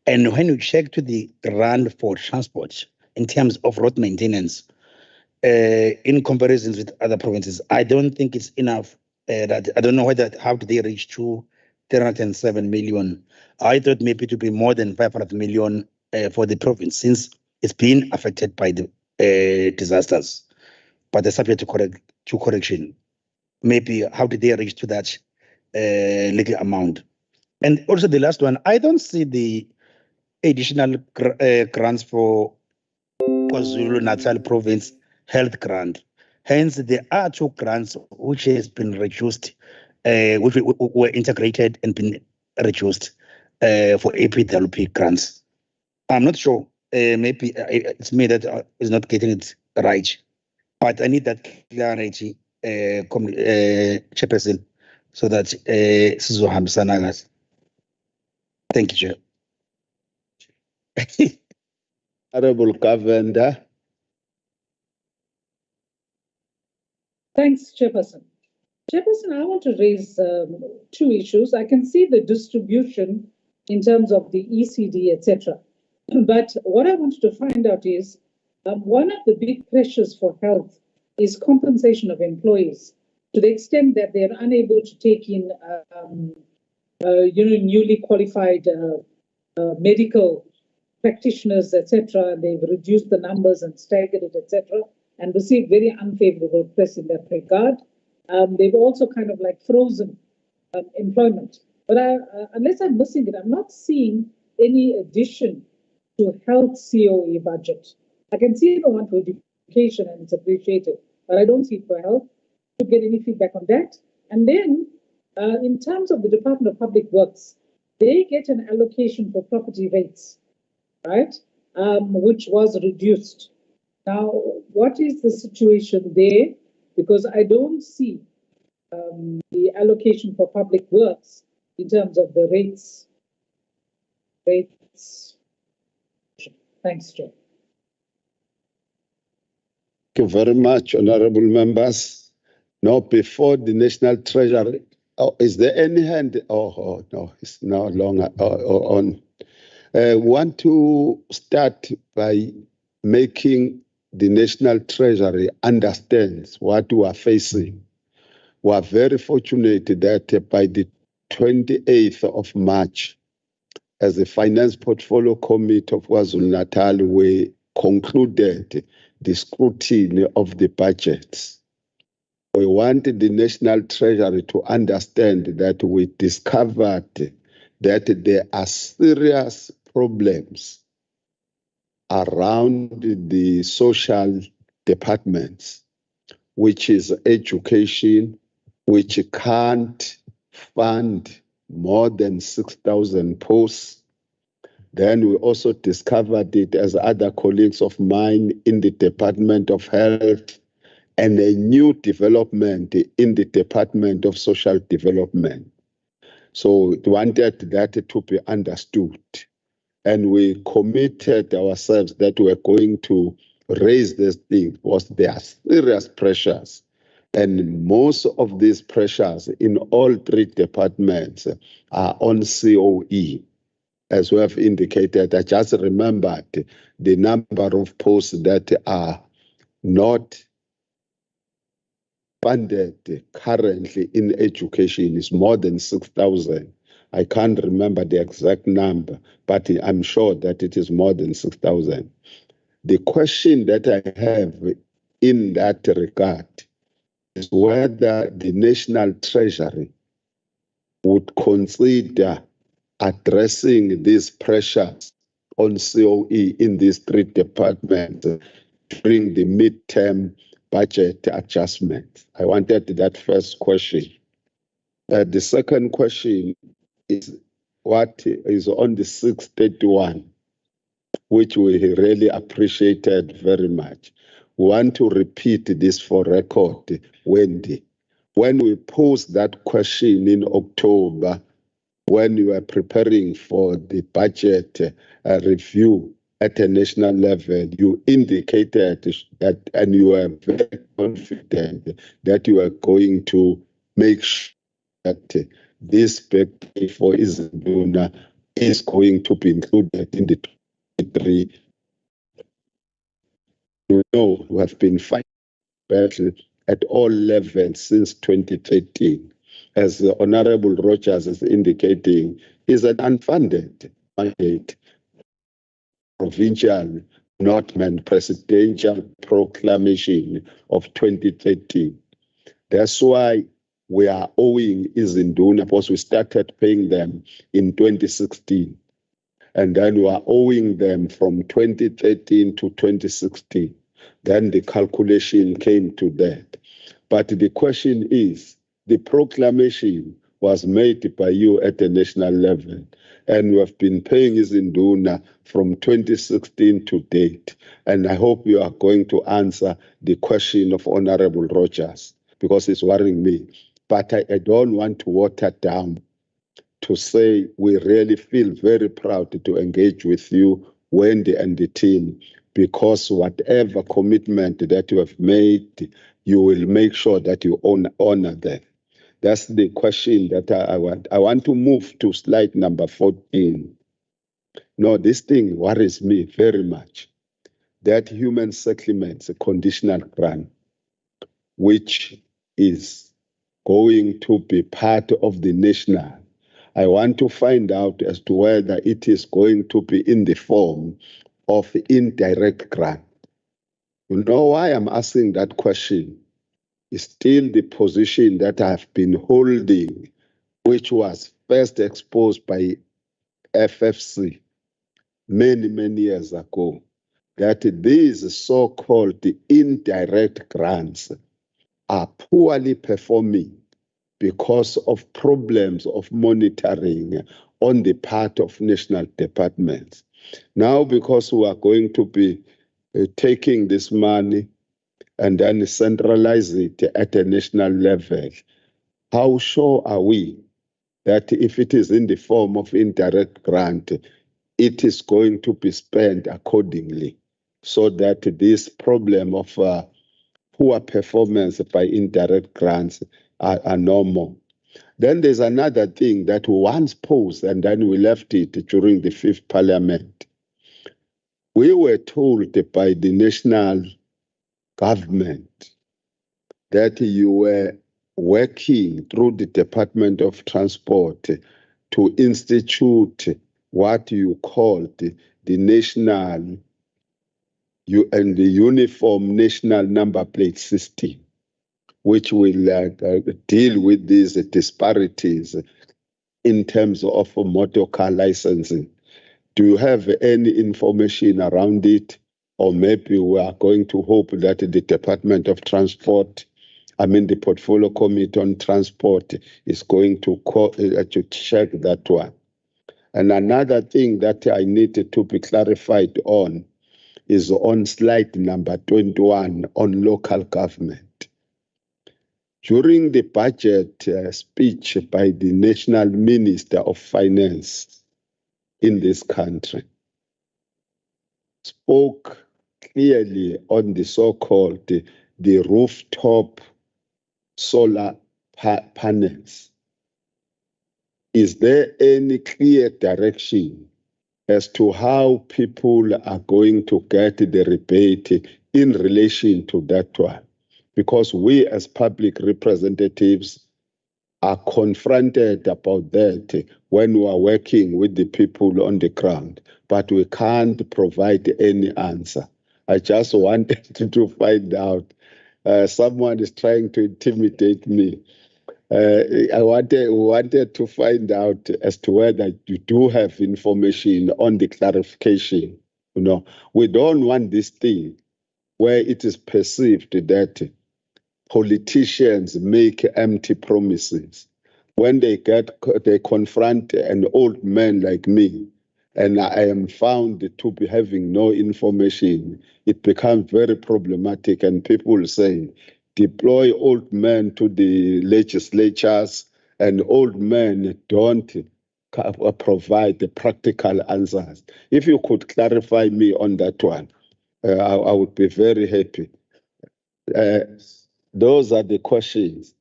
And when you check to the grant for transport in terms of road maintenance, in comparison with other provinces, I don't think it's enough. That I don't know how did they reach to 307 million. I thought maybe to be more than 500 million for the province, since it's been affected by the disasters, but they're subject to correction. Maybe how did they reach to that little amount? And also the last one, I don't see the additional grants for KwaZulu-Natal province health grant. Hence, there are 2 grants which has been reduced, which were integrated and been reduced for APWP grants. I'm not sure maybe it's me that is not getting it right. But I need that clarity, Chairperson, so that sizohambisana kahle. Thank you, Chair. Honorable Governor. Thanks, Chairperson. Chairperson, I want to raise two issues. I can see the distribution in terms of the ECD, etc. But what I wanted to find out is one of the big pressures for health is compensation of employees to the extent that they're unable to take in, newly qualified medical practitioners, etc. They've reduced the numbers and staggered it, etc., and received very unfavorable press in that regard. They've also kind of like frozen employment. But unless I'm missing it, I'm not seeing any addition to health COE budget. I can see the one for education and it's appreciated, but I don't see it for health. To get any feedback on that. And then in terms of the Department of Public Works, they get an allocation for property rates, right? Which was reduced. Now, what is the situation there? Because I don't see the allocation for public works in terms of the rates. Thanks, Chair. Thank you very much, honorable members. Now, before the National Treasury, is there any hand? No, it's no longer on. Want to start by making the National Treasury understands what we are facing. We are very fortunate that by the 28th of March, as the Finance Portfolio Committee of KwaZulu-Natal, we concluded the scrutiny of the budgets. We want the National Treasury to understand that we discovered that there are serious problems around the social departments, which is education, which can't fund more than 6,000 posts. Then we also discovered it as other colleagues of mine in the Department of Health and a new development in the Department of Social Development. So we wanted that to be understood. And we committed ourselves that we're going to raise this thing because there are serious pressures. And most of these pressures in all three departments are on COE. As we have indicated, I just remembered the number of posts that are not funded currently in education is more than 6,000. I can't remember the exact number, but I'm sure that it is more than 6,000. The question that I have in that regard is whether the National Treasury would consider addressing these pressures on COE in these three departments during the midterm budget adjustment. I wanted that first question. The second question is what is on the 631, which we really appreciated very much. We want to repeat this for record, Wendy. When we posed that question in October, when you were preparing for the budget review at a national level, you indicated that, and you were very confident that you are going to make sure that this big pay for Izinduna is going to be included in the 23. You know, we have been fighting battle at all levels since 2013. As the Honorable Rogers is indicating, is an unfunded mandate, provincial, not presidential proclamation of 2013. That's why we are owing Izinduna, because we started paying them in 2016. And then we are owing them from 2013 to 2016. Then the calculation came to that. But the question is, the proclamation was made by you at the national level. And we have been paying izinduna from 2016 to date. And I hope you are going to answer the question of Honorable Rogers, because it's worrying me. But I don't want to water down to say we really feel very proud to engage with you, Wendy and the team, because whatever commitment that you have made, you will make sure that you honor them. That's the question that I want. I want to move to slide number 14. No, this thing worries me very much. That human settlements, a conditional grant, which is going to be part of the national. I want to find out as to whether it is going to be in the form of indirect grant. You know why I'm asking that question? It's still the position that I've been holding, which was first exposed by FFC many years ago, that these so-called indirect grants are poorly performing because of problems of monitoring on the part of national departments. Now, because we are going to be taking this money and then centralize it at a national level, how sure are we that if it is in the form of indirect grant, it is going to be spent accordingly, so that this problem of poor performance by indirect grants are normal? Then there's another thing that we once posed and then we left it during the 5th Parliament. We were told by the national government that you were working through the Department of Transport to institute what you called the national and the uniform national number plate system, which will deal with these disparities in terms of motor car licensing. Do you have any information around it? Or maybe we are going to hope that the Department of Transport, the Portfolio Committee on Transport, is going to check that one. And another thing that I needed to be clarified on is on slide number 21 on local government. During the budget speech by the National Minister of Finance in this country, spoke clearly on the so-called the rooftop solar panels. Is there any clear direction as to how people are going to get the rebate in relation to that one? Because we as public representatives are confronted about that when we are working with the people on the ground, but we can't provide any answer. I just wanted to find out. Someone is trying to intimidate me. I wanted to find out as to whether you do have information on the clarification. We don't want this thing where it is perceived that politicians make empty promises. When they confront an old man like me, and I am found to be having no information, it becomes very problematic, and people say, deploy old men to the legislatures, and old men don't provide the practical answers. If you could clarify me on that one, I would be very happy. Those are the questions.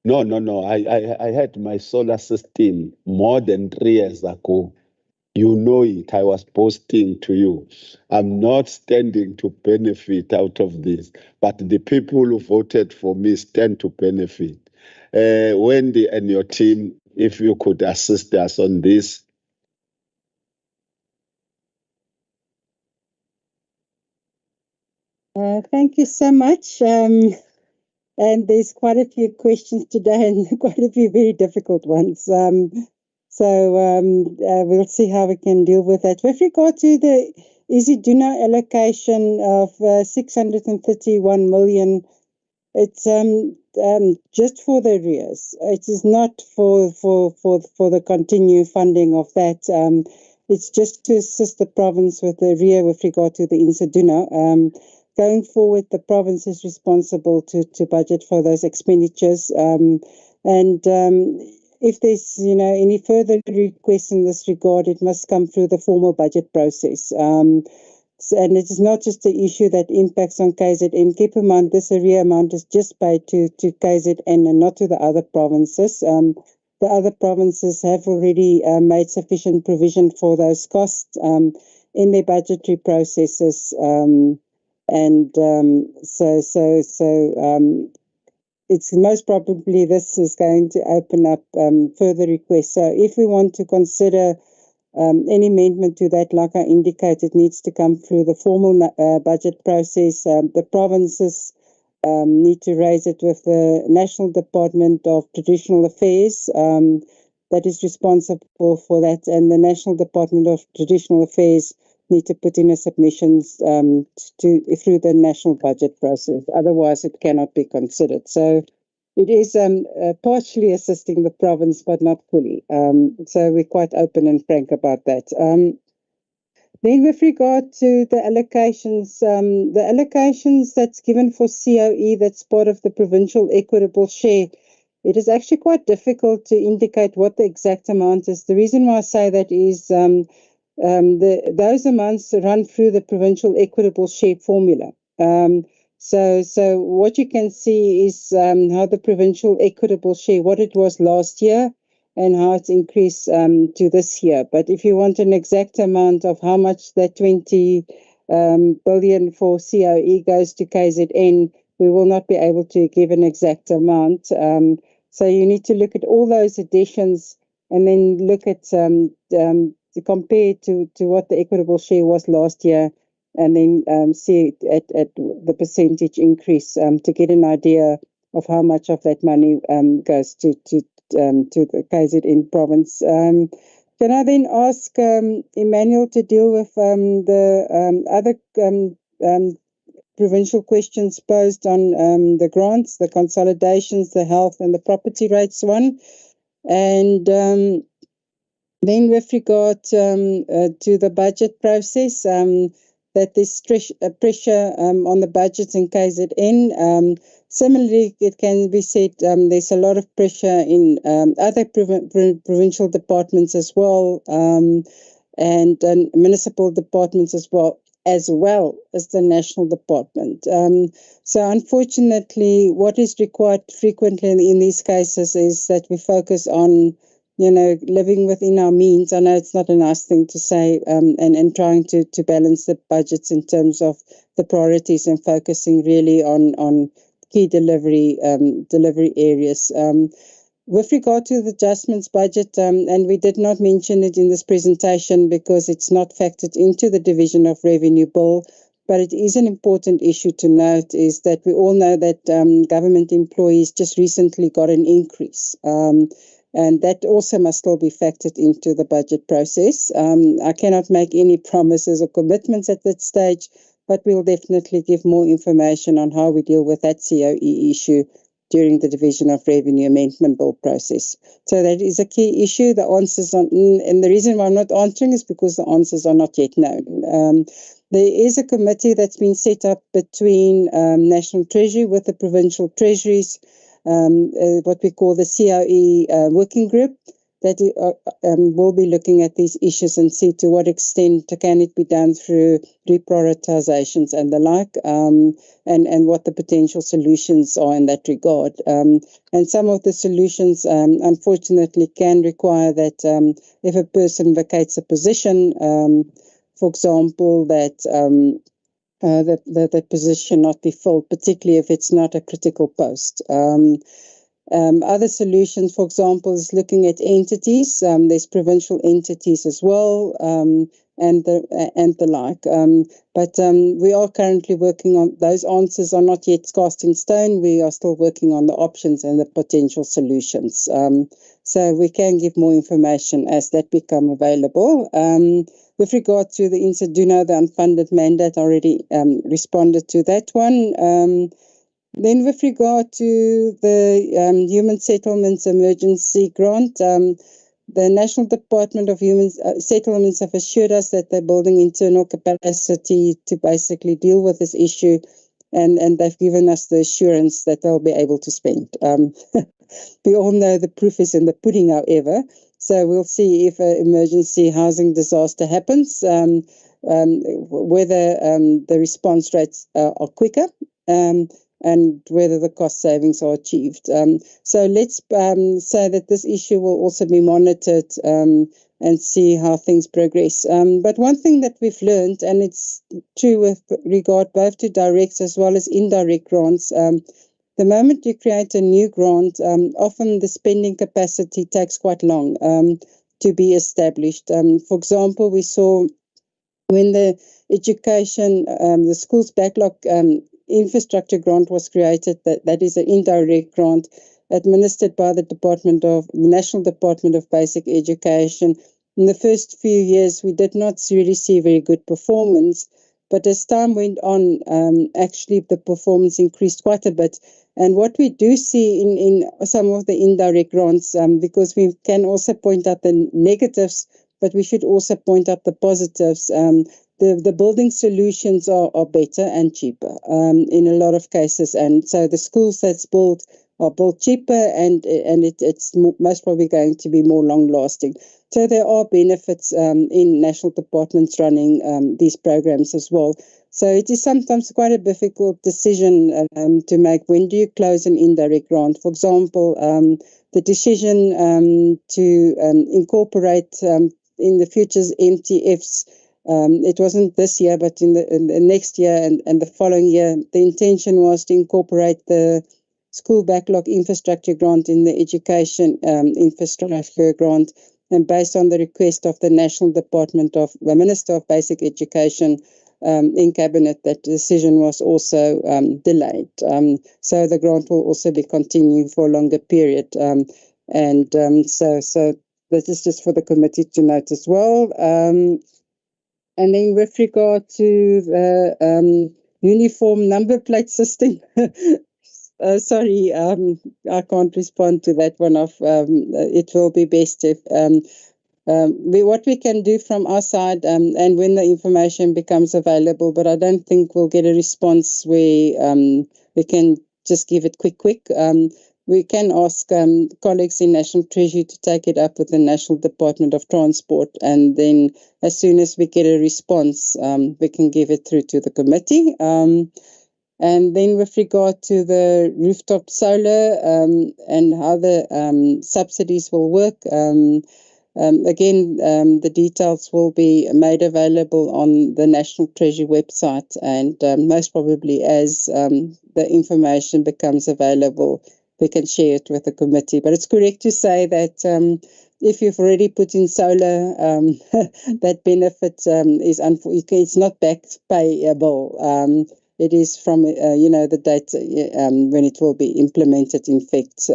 No. I had my solar system more than 3 years ago. You know it. I was posting to you. I'm not standing to benefit out of this, but the people who voted for me stand to benefit. Wendy and your team, if you could assist us on this. Thank you so much. And there's quite a few questions today and quite a few very difficult ones. We'll see how we can deal with that. With regard to the allocation of 631 million, it's just for the arrears. It is not for the continued funding of that. It's just to assist the province with the arrear with regard to the Insaduna. Going forward, the province is responsible to budget for those expenditures. If there's any further requests in this regard, it must come through the formal budget process. And it is not just the issue that impacts on KZN. Keep in mind, this arrear amount is just paid to KZN and not to the other provinces. The other provinces have already made sufficient provision for those costs in their budgetary processes. It's most probably this is going to open up further requests. So if we want to consider any amendment to that, like I indicated, needs to come through the formal budget process. The provinces need to raise it with the National Department of Traditional Affairs that is responsible for that, and the National Department of Traditional Affairs need to put in a submissions through the national budget process. Otherwise, it cannot be considered. So it is partially assisting the province, but not fully. So we're quite open and frank about that. Then with regard to the allocations that's given for COE, that's part of the provincial equitable share, it is actually quite difficult to indicate what the exact amount is. The reason why I say that is those amounts run through the provincial equitable share formula. So what you can see is how the provincial equitable share, what it was last year, and how it's increased to this year. But if you want an exact amount of how much that 20 billion for COE goes to KZN, we will not be able to give an exact amount. So you need to look at all those additions and then look at to compare to what the equitable share was last year, and then see at the percentage increase to get an idea of how much of that money goes to the KZN province. Can I then ask Emmanuel to deal with the other provincial questions posed on the grants, the consolidations, the health and the property rates one? And then with regard to the budget process, that there's pressure on the budgets in KZN. Similarly, it can be said there's a lot of pressure in other provincial departments as well, and municipal departments as well as the national department. So unfortunately, what is required frequently in these cases is that we focus on living within our means. I know it's not a nice thing to say, and trying to balance the budgets in terms of the priorities and focusing really on key delivery areas. With regard to the adjustments budget, and we did not mention it in this presentation because it's not factored into the division of revenue bill, but it is an important issue to note, is that we all know that government employees just recently got an increase. And that also must still be factored into the budget process. I cannot make any promises or commitments at that stage, but we'll definitely give more information on how we deal with that COE issue during the Division of Revenue Amendment Bill process. So that is a key issue. The answers and the reason why I'm not answering is because the answers are not yet known. There is a committee that's been set up between National Treasury with the provincial treasuries, what we call the COE working group, that will be looking at these issues and see to what extent can it be done through reprioritizations and the like, and what the potential solutions are in that regard. And some of the solutions, unfortunately, can require that if a person vacates a position, for example, that the position not be filled, particularly if it's not a critical post. Other solutions, for example, is looking at entities. There's provincial entities as well, and the like. But we are currently working on those. Answers are not yet cast in stone. We are still working on the options and the potential solutions. So we can give more information as that become available. With regard to the Insaduna, the unfunded mandate, I already responded to that one. Then with regard to the Human Settlements Emergency Grant, the National Department of Human Settlements have assured us that they're building internal capacity to basically deal with this issue, and they've given us the assurance that they'll be able to spend. We all know the proof is in the pudding, however, so we'll see if an emergency housing disaster happens, whether the response rates are quicker, and whether the cost savings are achieved. So let's say that this issue will also be monitored and see how things progress. But one thing that we've learned, and it's true with regard both to direct as well as indirect grants, the moment you create a new grant, often the spending capacity takes quite long to be established. For example, we saw when the education, the schools backlog infrastructure grant was created, that is an indirect grant administered by the National Department of Basic Education. In the first few years, we did not really see very good performance, but as time went on, actually the performance increased quite a bit. And what we do see in some of the indirect grants, because we can also point out the negatives, but we should also point out the positives. The building solutions are better and cheaper in a lot of cases, and so the schools that's built are built cheaper, and it's most probably going to be more long lasting. So there are benefits in national departments running these programs as well. So it is sometimes quite a difficult decision to make. When do you close an indirect grant? For example, the decision to incorporate in the future's MTFs. It wasn't this year, but in the next year and the following year, the intention was to incorporate the school backlog infrastructure grant in the education infrastructure grant. And based on the request of the National Department of the Minister of Basic Education in Cabinet, that decision was also delayed. So the grant will also be continuing for a longer period. So that is just for the committee to note as well. And then with regard to the uniform number plate system, sorry, I can't respond to that one. It will be best if what we can do from our side, and when the information becomes available, but I don't think we'll get a response where we can just give it quick. We can ask colleagues in National Treasury to take it up with the National Department of Transport, and then as soon as we get a response, we can give it through to the committee. And then with regard to the rooftop solar and how the subsidies will work, again, the details will be made available on the National Treasury website, and most probably as the information becomes available, we can share it with the committee. But it's correct to say that if you've already put in solar, that benefit is it's not backed payable. It is from the date when it will be implemented in effect.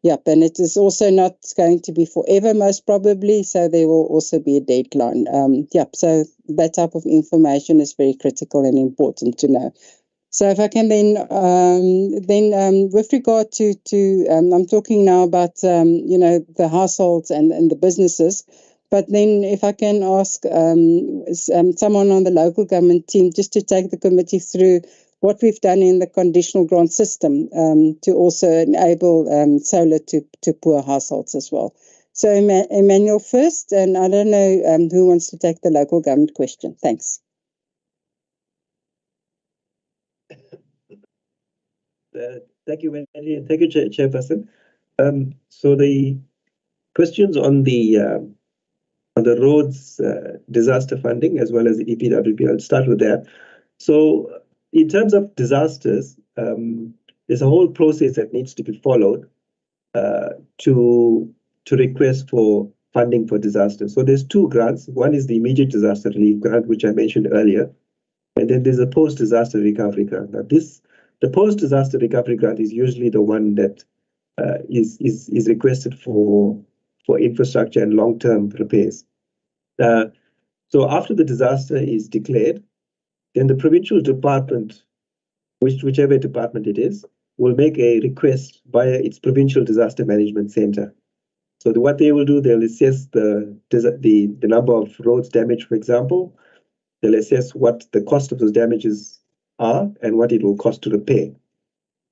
Yep, and it is also not going to be forever, most probably. So there will also be a deadline. Yep, so that type of information is very critical and important to know. So if I can then with regard to I'm talking now about the households and the businesses, but then if I can ask someone on the local government team just to take the committee through what we've done in the conditional grant system to also enable solar to poor households as well. So Emmanuel first, and I don't know who wants to take the local government question. Thanks. Thank you, Wendy, and thank you, Chairperson. So the questions on the roads disaster funding as well as the EPWP, I'll start with that. So in terms of disasters, there's a whole process that needs to be followed to request for funding for disasters. So there's two grants. One is the immediate disaster relief grant, which I mentioned earlier, and then there's a post-disaster recovery grant. Now the post-disaster recovery grant is usually the one that is requested for infrastructure and long-term repairs. So after the disaster is declared, then the provincial department whichever department it is, will make a request via its provincial disaster management center. So what they will do, they'll assess the number of roads damaged, for example. They'll assess what the cost of those damages are and what it will cost to repair.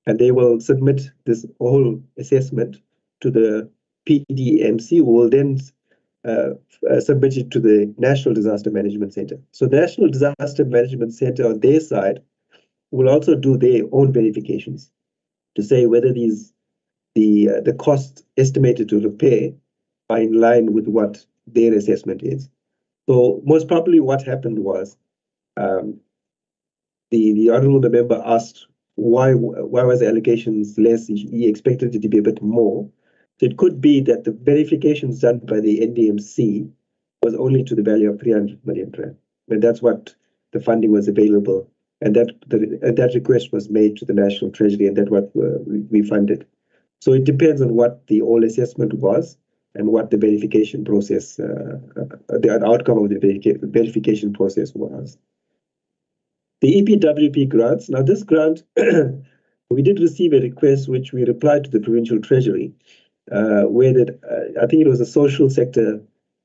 And they will submit this whole assessment to the PDMC, who will then submit it to the National Disaster Management Center. So the National Disaster Management Center on their side will also do their own verifications to say whether the cost estimated to repair are in line with what their assessment is. So most probably what happened was the honourable member asked why was the allocations less? He expected it to be a bit more. So it could be that the verifications done by the NDMC was only to the value of 300 million rand. And that's what the funding was available. And that request was made to the National Treasury, and that's what we funded. So it depends on what the all assessment was and what the verification process, the outcome of the verification process was. The EPWP grants. Now this grant, we did receive a request which we replied to the Provincial Treasury, where I think it was a social sector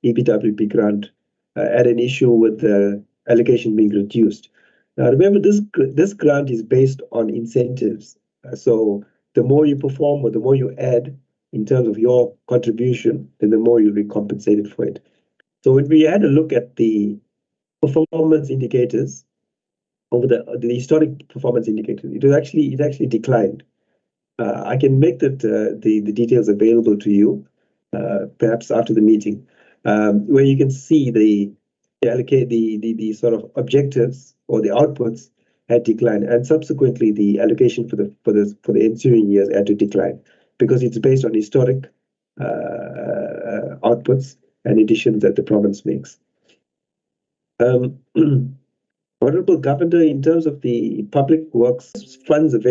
EPWP grant had an issue with the allocation being reduced. Now remember, this grant is based on incentives. So the more you perform or the more you add in terms of your contribution, then the more you'll be compensated for it. So when we had a look at the performance indicators, over the historic performance indicators, it actually declined. I can make the details available to you, perhaps after the meeting, where you can see the sort of objectives or the outputs had declined, and subsequently the allocation for the ensuing years had to decline because it's based on historic outputs and additions that the province makes. Honorable Governor, in terms of the public works funds available